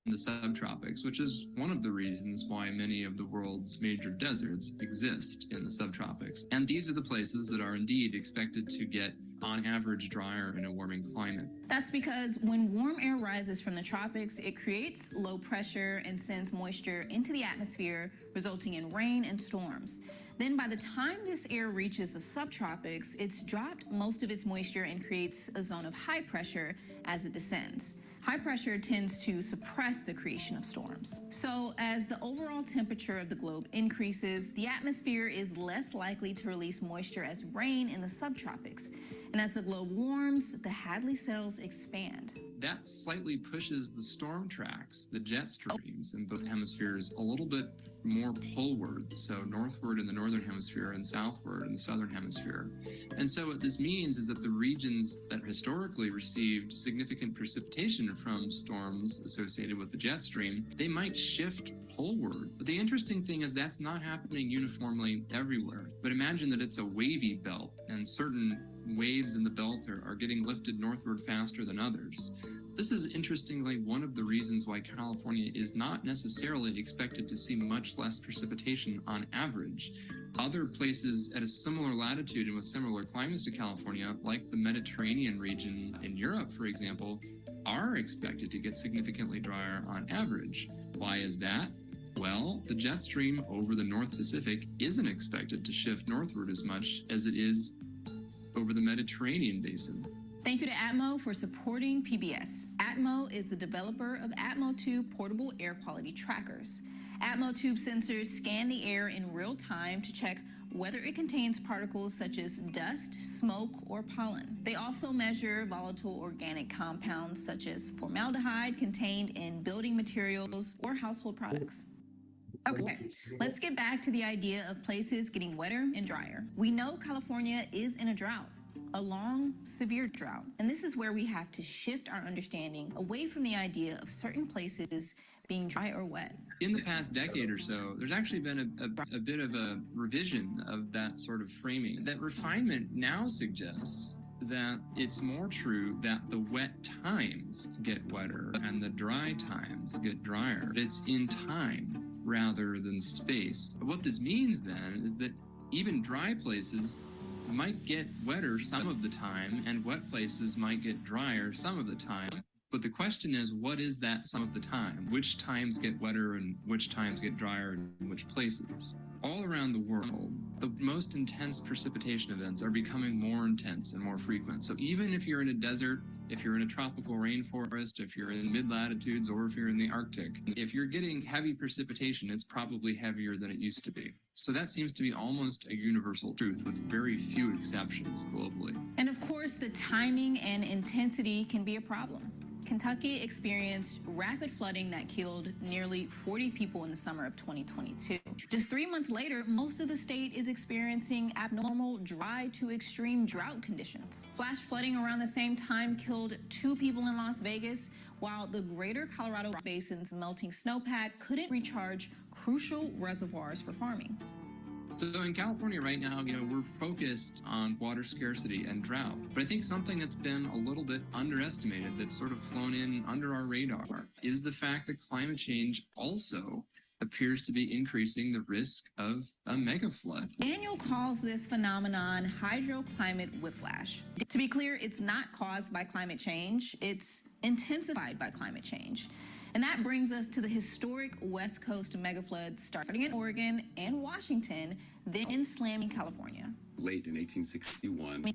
the subtropics, which is one of the reasons why many of the world's major deserts exist in the subtropics. And these are the places that are indeed expected to get, on average, drier in a warming climate. That's because when warm air rises from the tropics, it creates low pressure and sends moisture into the atmosphere, resulting in rain and storms. Then by the time this air reaches the subtropics, it's dropped most of its moisture and creates a zone of high pressure as it descends. High pressure tends to suppress the creation of storms. So as the overall temperature of the globe increases, the atmosphere is less likely to release moisture as rain in the subtropics. And as the globe warms, the Hadley cells expand. That slightly pushes the storm tracks, the jet streams in both hemispheres, a little bit more poleward, so northward in the northern hemisphere and southward in the southern hemisphere. And so what this means is that the regions that historically received significant precipitation from storms associated with the jet stream, they might shift poleward. But the interesting thing is that's not happening uniformly everywhere. But imagine that it's a wavy belt and certain waves in the belt are getting lifted northward faster than others. This is interestingly one of the reasons why California is not necessarily expected to see much less precipitation on average. Other places at a similar latitude and with similar climates to California, like the Mediterranean region in Europe, for example, are expected to get significantly drier on average. Why is that? Well, the jet stream over the North Pacific isn't expected to shift northward as much as it is over the Mediterranean basin. Thank you to Atmo for supporting PBS. Atmo is the developer of Atmo2 portable air quality trackers. Atmo2 sensors scan the air in real time to check whether it contains particles such as dust, smoke, or pollen. They also measure volatile organic compounds such as formaldehyde contained in building materials or household products. Okay, let's get back to the idea of places getting wetter and drier. We know California is in a drought, a long, severe drought. And this is where we have to shift our understanding away from the idea of certain places being dry or wet. In the past decade or so, there's actually been a bit of a revision of that sort of framing. That refinement now suggests that it's more true that the wet times get wetter and the dry times get drier. It's in time rather than space. What this means then is that even dry places might get wetter some of the time and wet places might get drier some of the time. But the question is, what is that some of the time? Which times get wetter and which times get drier in which places? All around the world, the most intense precipitation events are becoming more intense and more frequent. So even if you're in a desert, if you're in a tropical rainforest, if you're in mid-latitudes, or if you're in the Arctic, if you're getting heavy precipitation, it's probably heavier than it used to be. So that seems to be almost a universal truth with very few exceptions globally. And of course, the timing and intensity can be a problem. Kentucky experienced rapid flooding that killed nearly 40 people in the summer of 2022. Just 3 months later, most of the state is experiencing abnormal dry to extreme drought conditions. Flash flooding around the same time killed 2 people in Las Vegas, while the greater Colorado Basin's melting snowpack couldn't recharge crucial reservoirs for farming. So in California right now, we're focused on water scarcity and drought. But I think something that's been a little bit underestimated, that's sort of flown in under our radar, is the fact that climate change also appears to be increasing the risk of a mega flood. Daniel calls this phenomenon hydroclimate whiplash. To be clear, it's not caused by climate change, it's intensified by climate change. And that brings us to the historic West Coast megafloods starting in Oregon and Washington, then slamming California. Late in 1861,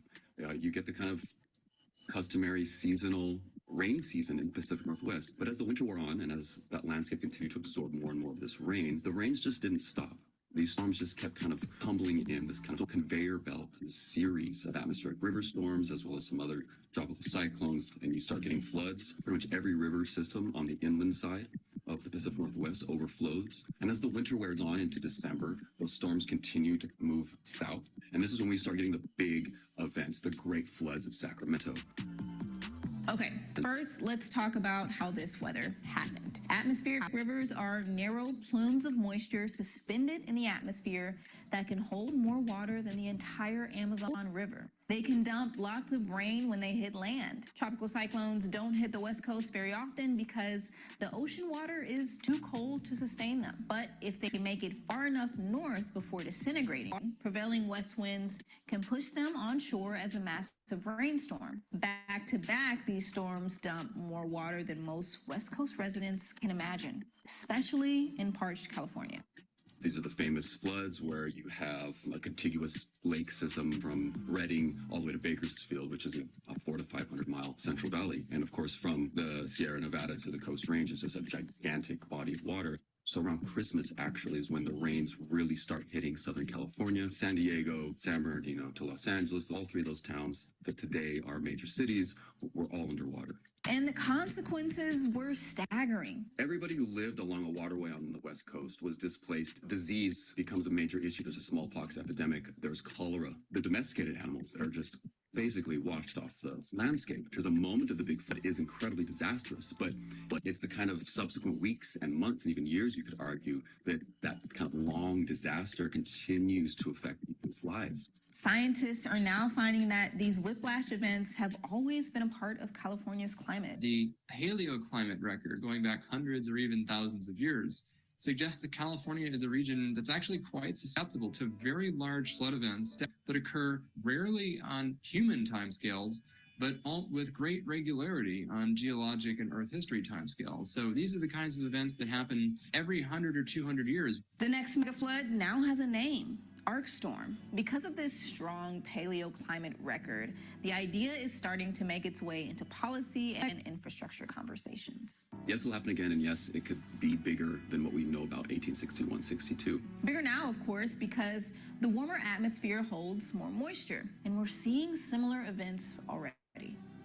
you get the kind of customary seasonal rain season in the Pacific Northwest. But as the winter wore on and as that landscape continued to absorb more and more of this rain, the rains just didn't stop. These storms just kept kind of tumbling in, this kind of conveyor belt, this series of atmospheric river storms, as well as some other tropical cyclones, and you start getting floods. Pretty much every river system on the inland side of the Pacific Northwest overflows. And as the winter wears on into December, those storms continue to move south. And this is when we start getting the big events, the great floods of Sacramento. Okay, first, let's talk about how this weather happened. Atmospheric rivers are narrow plumes of moisture suspended in the atmosphere that can hold more water than the entire Amazon River. They can dump lots of rain when they hit land. Tropical cyclones don't hit the West Coast very often because the ocean water is too cold to sustain them. But if they make it far enough north before disintegrating, prevailing west winds can push them onshore as a massive rainstorm. Back to back, these storms dump more water than most West Coast residents can imagine, especially in parched California. These are the famous floods where you have a contiguous lake system from Redding all the way to Bakersfield, which is a 400 to 500 mile central valley. And of course, from the Sierra Nevada to the Coast Range, it's just a gigantic body of water. So around Christmas actually is when the rains really start hitting Southern California, San Diego, San Bernardino to Los Angeles. All 3 of those towns that today are major cities were all underwater. And the consequences were staggering. Everybody who lived along a waterway on the West Coast was displaced. Disease becomes a major issue. There's a smallpox epidemic. There's cholera. The domesticated animals that are just basically washed off the landscape. The moment of the big flood is incredibly disastrous, but it's the kind of subsequent weeks and months and even years, you could argue, that kind of long disaster continues to affect people's lives. Scientists are now finding that these whiplash events have always been a part of California's climate. The paleoclimate record, going back hundreds or even thousands of years, suggests that California is a region that's actually quite susceptible to very large flood events that occur rarely on human timescales, but all with great regularity on geologic and Earth history timescales. So these are the kinds of events that happen every 100 or 200 years. The next mega flood now has a name. Arc storm. Because of this strong paleoclimate record, the idea is starting to make its way into policy and infrastructure conversations. Yes, it'll happen again, and yes, it could be bigger than what we know about 1861-62. Bigger now, of course, because the warmer atmosphere holds more moisture, and we're seeing similar events already.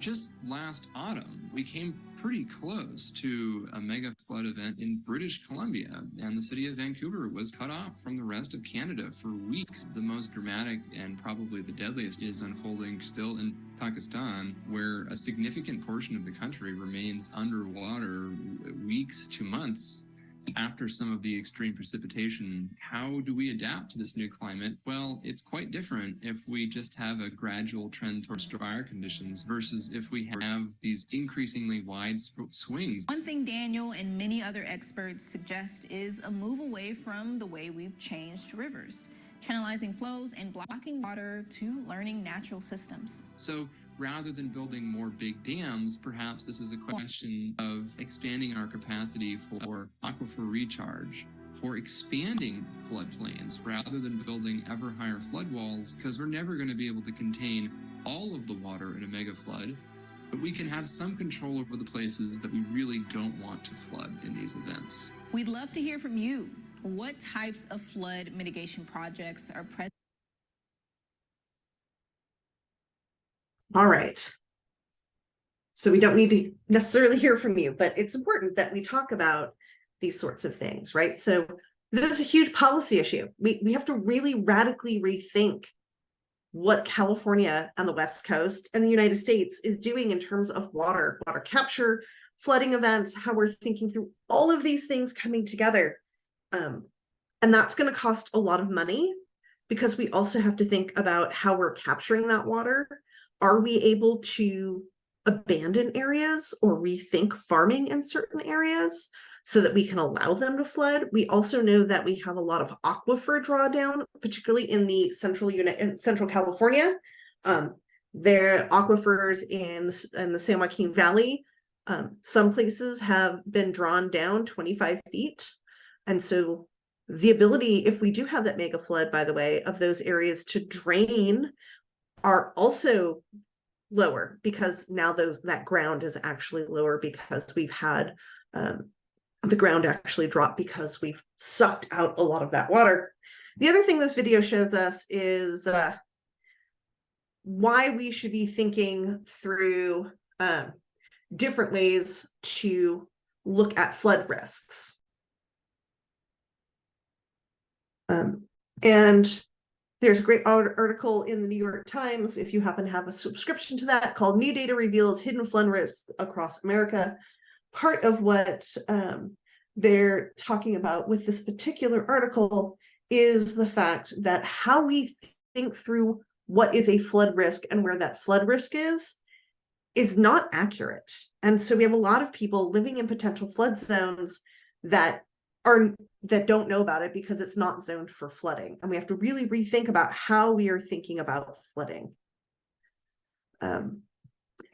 Just last autumn, we came pretty close to a mega flood event in British Columbia, and the city of Vancouver was cut off from the rest of Canada for weeks. The most dramatic and probably the deadliest is unfolding still in Pakistan, where a significant portion of the country remains underwater weeks to months after some of the extreme precipitation. How do we adapt to this new climate? Well, it's quite different if we just have a gradual trend towards drier conditions versus if we have these increasingly wide swings. One thing Daniel and many other experts suggest is a move away from the way we've changed rivers, channelizing flows and blocking water to learning natural systems. So rather than building more big dams, perhaps this is a question of expanding our capacity for aquifer recharge, for expanding floodplains, rather than building ever higher flood walls, because we're never going to be able to contain all of the water in a mega flood, but we can have some control over the places that we really don't want to flood in these events. We'd love to hear from you. What types of flood mitigation projects are present? All right. So we don't need to necessarily hear from you, but it's important that we talk about these sorts of things, right? So this is a huge policy issue. We have to really radically rethink what California and the West Coast and the United States is doing in terms of water capture, flooding events, how we're thinking through all of these things coming together. And that's going to cost a lot of money, because we also have to think about how we're capturing that water. Are we able to abandon areas or rethink farming in certain areas so that we can allow them to flood? We also know that we have a lot of aquifer drawdown, particularly in the central California. There are aquifers in the San Joaquin Valley. Some places have been drawn down 25 feet. And so the ability, if we do have that mega flood, by the way, of those areas to drain are also lower, because now that ground is actually lower, because we've had the ground actually drop because we've sucked out a lot of that water. The other thing this video shows us is why we should be thinking through different ways to look at flood risks. And there's a great article in the New York Times, if you happen to have a subscription to that, called "New Data Reveals Hidden Flood Risks Across America." Part of what they're talking about with this particular article is the fact that how we think through what is a flood risk and where that flood risk is not accurate. And so we have a lot of people living in potential flood zones that don't know about it because it's not zoned for flooding. And we have to really rethink about how we are thinking about flooding.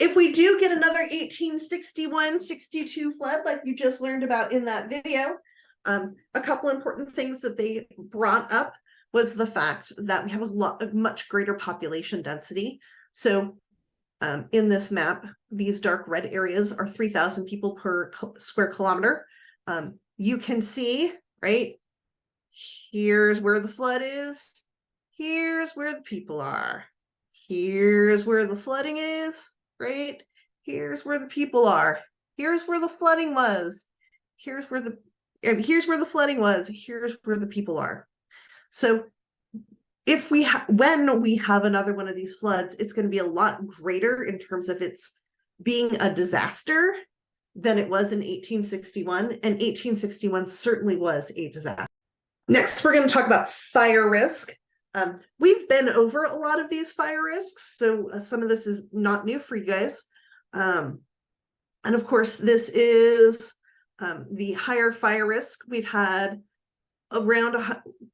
If we do get another 1861-62 flood, like you just learned about in that video, a couple important things that they brought up was the fact that we have a much greater population density. So in this map, these dark red areas are 3,000 people per square kilometer. You can see, right, here's where the flood is. Here's where the people are. Here's where the flooding is, right? Here's where the people are. Here's where the flooding was. Here's where the flooding was. Here's where the people are. So if when we have another one of these floods, it's going to be a lot greater in terms of its being a disaster than it was in 1861, and 1861 certainly was a disaster. Next, we're going to talk about fire risk. We've been over a lot of these fire risks, so some of this is not new for you guys. And of course, this is the higher fire risk. We've had around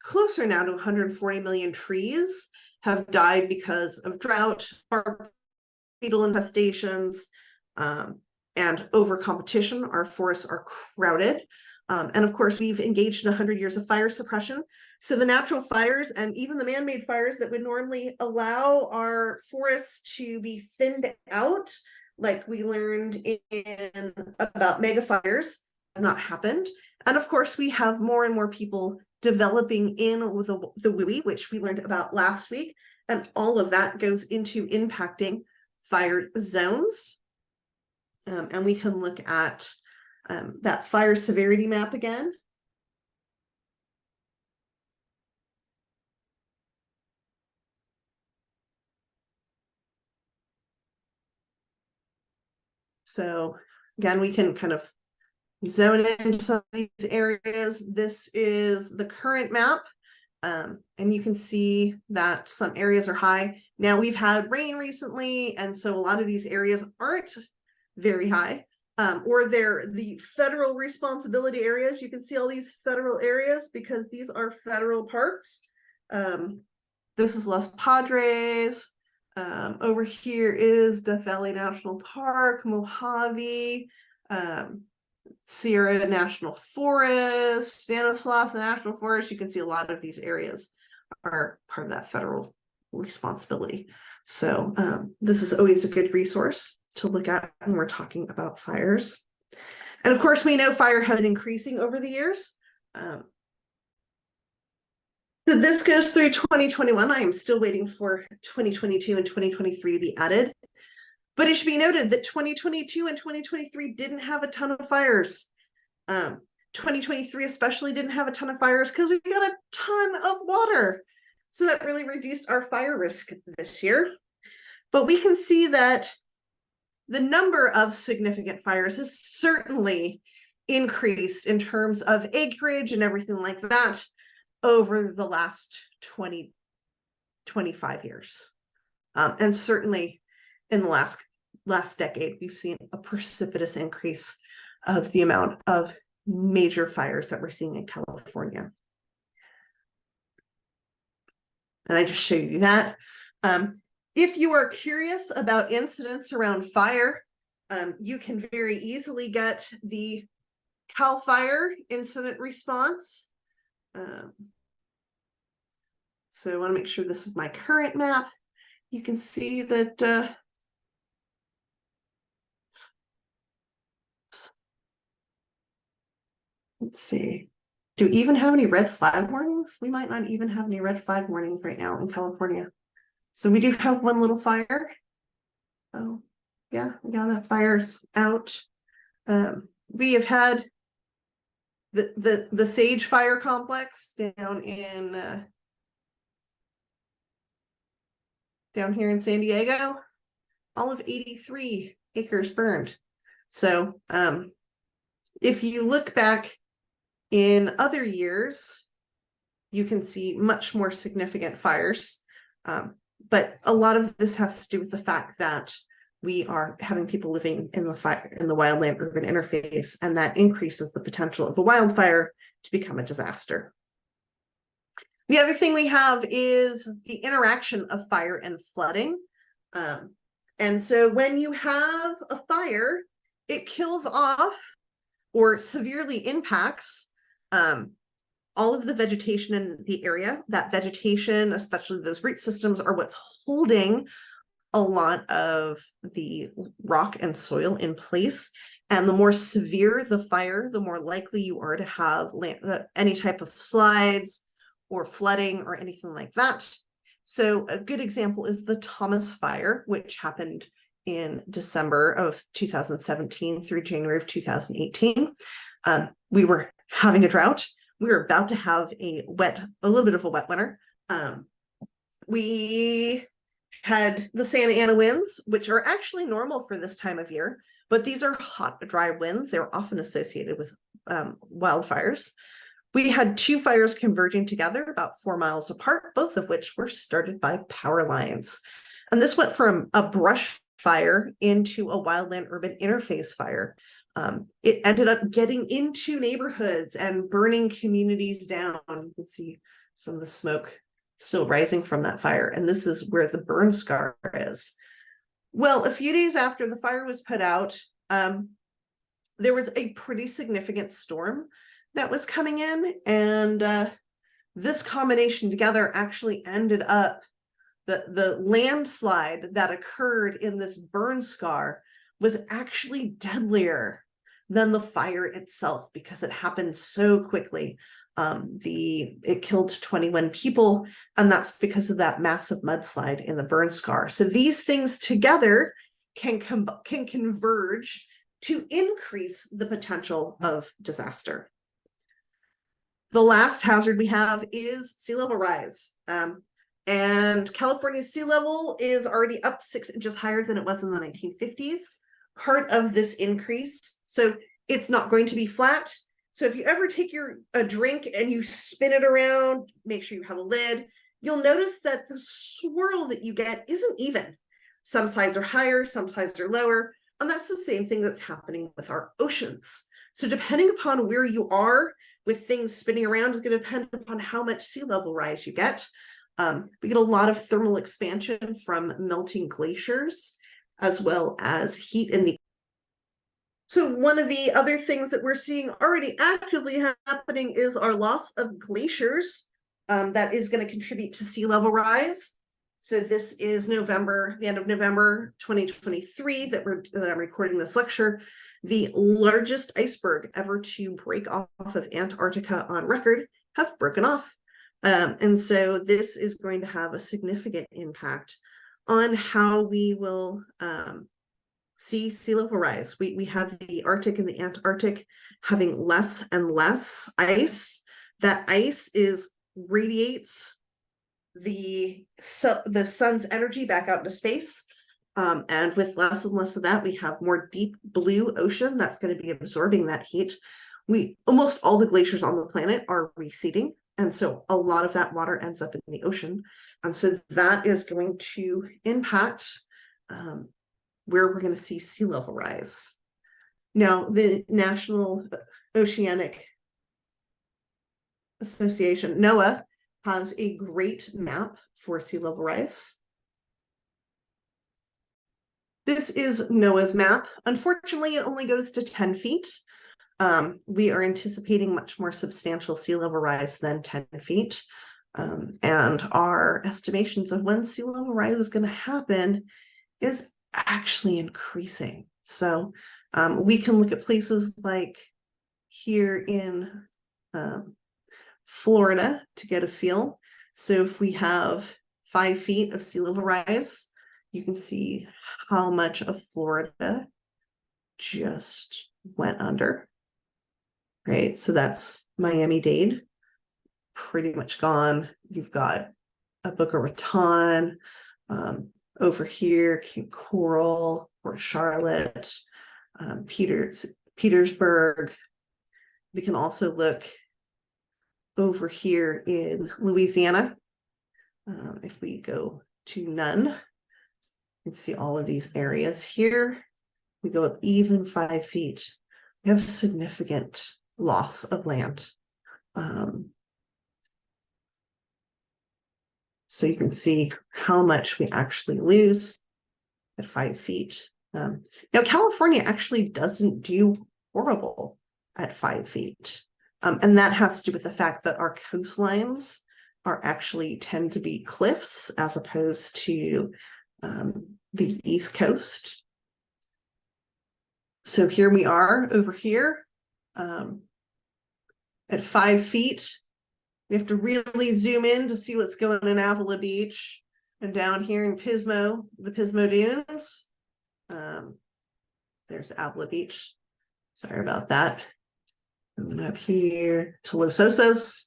closer now to 140 million trees have died because of drought, bark beetle infestations, and over competition. Our forests are crowded. And of course, we've engaged in 100 years of fire suppression. So the natural fires and even the man-made fires that would normally allow our forests to be thinned out, like we learned in about mega fires, has not happened. And of course, we have more and more people developing in with the WUI, which we learned about last week. And all of that goes into impacting fire zones. And we can look at that fire severity map again. So again, we can kind of zone into some of these areas. This is the current map. And you can see that some areas are high. Now we've had rain recently, and so a lot of these areas aren't very high. Or they're the federal responsibility areas. You can see all these federal areas because these are federal parks. This is Los Padres. Over here is Death Valley National Park, Mojave, Sierra National Forest, Stanislaus National Forest. You can see a lot of these areas are part of that federal responsibility. So this is always a good resource to look at when we're talking about fires. And of course, we know fire has been increasing over the years. So this goes through 2021. I am still waiting for 2022 and 2023 to be added. But it should be noted that 2022 and 2023 didn't have a ton of fires. 2023 especially didn't have a ton of fires because we got a ton of water. So that really reduced our fire risk this year. But we can see that the number of significant fires has certainly increased in terms of acreage and everything like that over the last 25 years. And certainly in the last decade, we've seen a precipitous increase of the amount of major fires that we're seeing in California. And I just showed you that. If you are curious about incidents around fire, you can very easily get the CAL FIRE incident response. So I want to make sure this is my current map. You can see that let's see. Do we even have any red flag warnings? We might not even have any red flag warnings right now in California. So we do have one little fire. Oh, yeah, that fire's out. We have had the Sage Fire Complex down here in San Diego. All of 83 acres burned. So if you look back in other years, you can see much more significant fires. But a lot of this has to do with the fact that we are having people living in the wildland urban interface, and that increases the potential of a wildfire to become a disaster. The other thing we have is the interaction of fire and flooding. And so when you have a fire, it kills off or severely impacts all of the vegetation in the area. That vegetation, especially those root systems, are what's holding a lot of the rock and soil in place. And the more severe the fire, the more likely you are to have any type of slides or flooding or anything like that. So a good example is the Thomas Fire, which happened in December of 2017 through January of 2018. We were having a drought. We were about to have a little bit of a wet winter. We had the Santa Ana winds, which are actually normal for this time of year, but these are hot, dry winds. They're often associated with wildfires. We had two fires converging together about 4 miles apart, both of which were started by power lines. And this went from a brush fire into a wildland urban interface fire. It ended up getting into neighborhoods and burning communities down. You can see some of the smoke still rising from that fire. And this is where the burn scar is. Well, a few days after the fire was put out, there was a pretty significant storm that was coming in. And this combination together actually ended up, the landslide that occurred in this burn scar was actually deadlier than the fire itself because it happened so quickly. It killed 21 people, and that's because of that massive mudslide in the burn scar. So these things together can converge to increase the potential of disaster. The last hazard we have is sea level rise. And California's sea level is already up 6 inches higher than it was in the 1950s. Part of this increase, so it's not going to be flat. So if you ever take a drink and you spin it around, make sure you have a lid, you'll notice that the swirl that you get isn't even. Some sides are higher, some sides are lower, and that's the same thing that's happening with our oceans. So depending upon where you are with things spinning around is going to depend upon how much sea level rise you get. We get a lot of thermal expansion from melting glaciers, as well as heat in the. So one of the other things that we're seeing already actively happening is our loss of glaciers. That is going to contribute to sea level rise. So this is November, the end of November 2023 that I'm recording this lecture. The largest iceberg ever to break off of Antarctica on record has broken off. And so this is going to have a significant impact on how we will see sea level rise. We have the Arctic and the Antarctic having less and less ice. That ice radiates the sun's energy back out into space. And with less and less of that, we have more deep blue ocean that's going to be absorbing that heat. Almost all the glaciers on the planet are receding. And so a lot of that water ends up in the ocean. And so that is going to impact where we're going to see sea level rise. Now, the National Oceanic Association, NOAA, has a great map for sea level rise. This is NOAA's map. Unfortunately, it only goes to 10 feet. We are anticipating much more substantial sea level rise than 10 feet. And our estimations of when sea level rise is going to happen is actually increasing. So we can look at places like here in Florida to get a feel. So if we have 5 feet of sea level rise, you can see how much of Florida just went under. Right, so that's Miami-Dade, pretty much gone. You've got a Boca Raton, over here, Cape Coral, Port Charlotte, Petersburg. We can also look over here in Louisiana. If we go to none, you can see all of these areas here. We go up even 5 feet. We have significant loss of land. So you can see how much we actually lose at 5 feet. Now, California actually doesn't do horrible at 5 feet. And that has to do with the fact that our coastlines are actually tend to be cliffs as opposed to the East Coast. So here we are over here at 5 feet. We have to really zoom in to see what's going on in Avila Beach and down here in Pismo, the Pismo Dunes. There's Avila Beach. Sorry about that. And up here to Los Osos.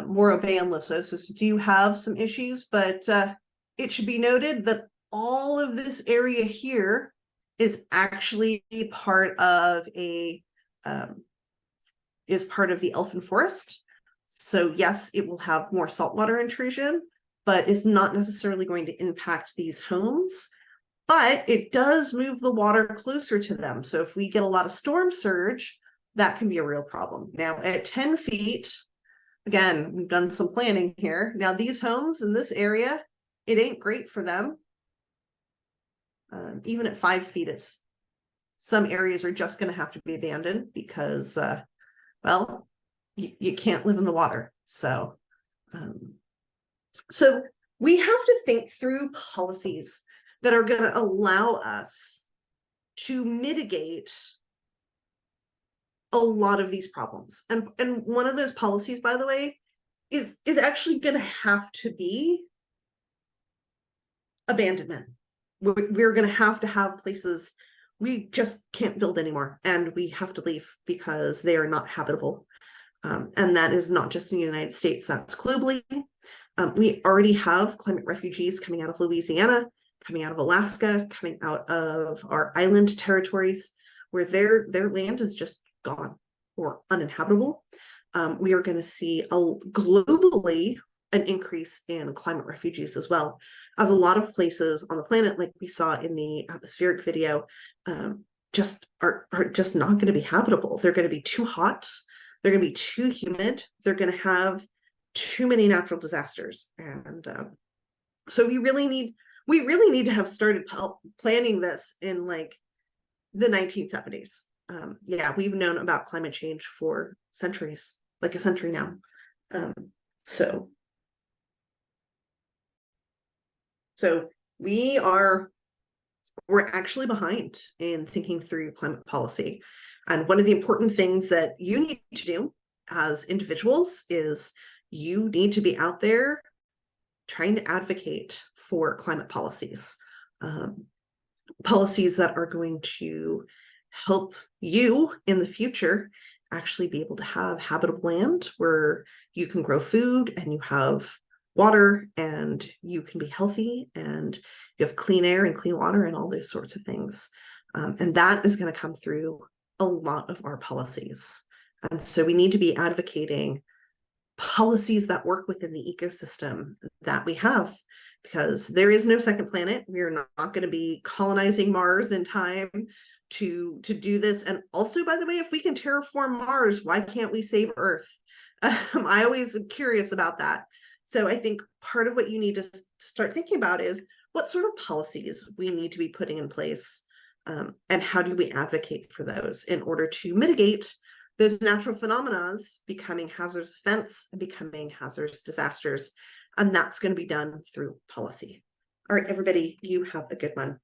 Morro Bay and Los Osos do have some issues, but it should be noted that all of this area here is actually part of the elfin forest. So yes, it will have more saltwater intrusion, but it's not necessarily going to impact these homes. But it does move the water closer to them. So if we get a lot of storm surge, that can be a real problem. Now at 10 feet, again, we've done some planning here. Now these homes in this area, it ain't great for them. Even at 5 feet, some areas are just going to have to be abandoned because, well, you can't live in the water. So we have to think through policies that are going to allow us to mitigate a lot of these problems. And one of those policies, by the way, is actually going to have to be abandonment. We're going to have places we just can't build anymore, and we have to leave because they are not habitable. And that is not just in the United States, that's globally. We already have climate refugees coming out of Louisiana, coming out of Alaska, coming out of our island territories, where their land is just gone or uninhabitable. We are going to see globally an increase in climate refugees as well, as a lot of places on the planet, like we saw in the atmospheric video, just are just not going to be habitable. They're going to be too hot. They're going to be too humid. They're going to have too many natural disasters. And so we really need to have started planning this in like the 1970s. Yeah, we've known about climate change for centuries, like a century now. So we're actually behind in thinking through climate policy. And one of the important things that you need to do as individuals is you need to be out there trying to advocate for climate policies. policies that are going to help you in the future actually be able to have habitable land where you can grow food and you have water and you can be healthy and you have clean air and clean water and all those sorts of things. And that is going to come through a lot of our policies. And so we need to be advocating policies that work within the ecosystem that we have, because there is no second planet. We are not going to be colonizing Mars in time to do this. And also, by the way, if we can terraform Mars, why can't we save Earth? I always am curious about that. So I think part of what you need to start thinking about is what sort of policies we need to be putting in place, and how do we advocate for those in order to mitigate those natural phenomena becoming hazardous events and becoming hazardous disasters. And that's going to be done through policy. All right, everybody, you have a good one.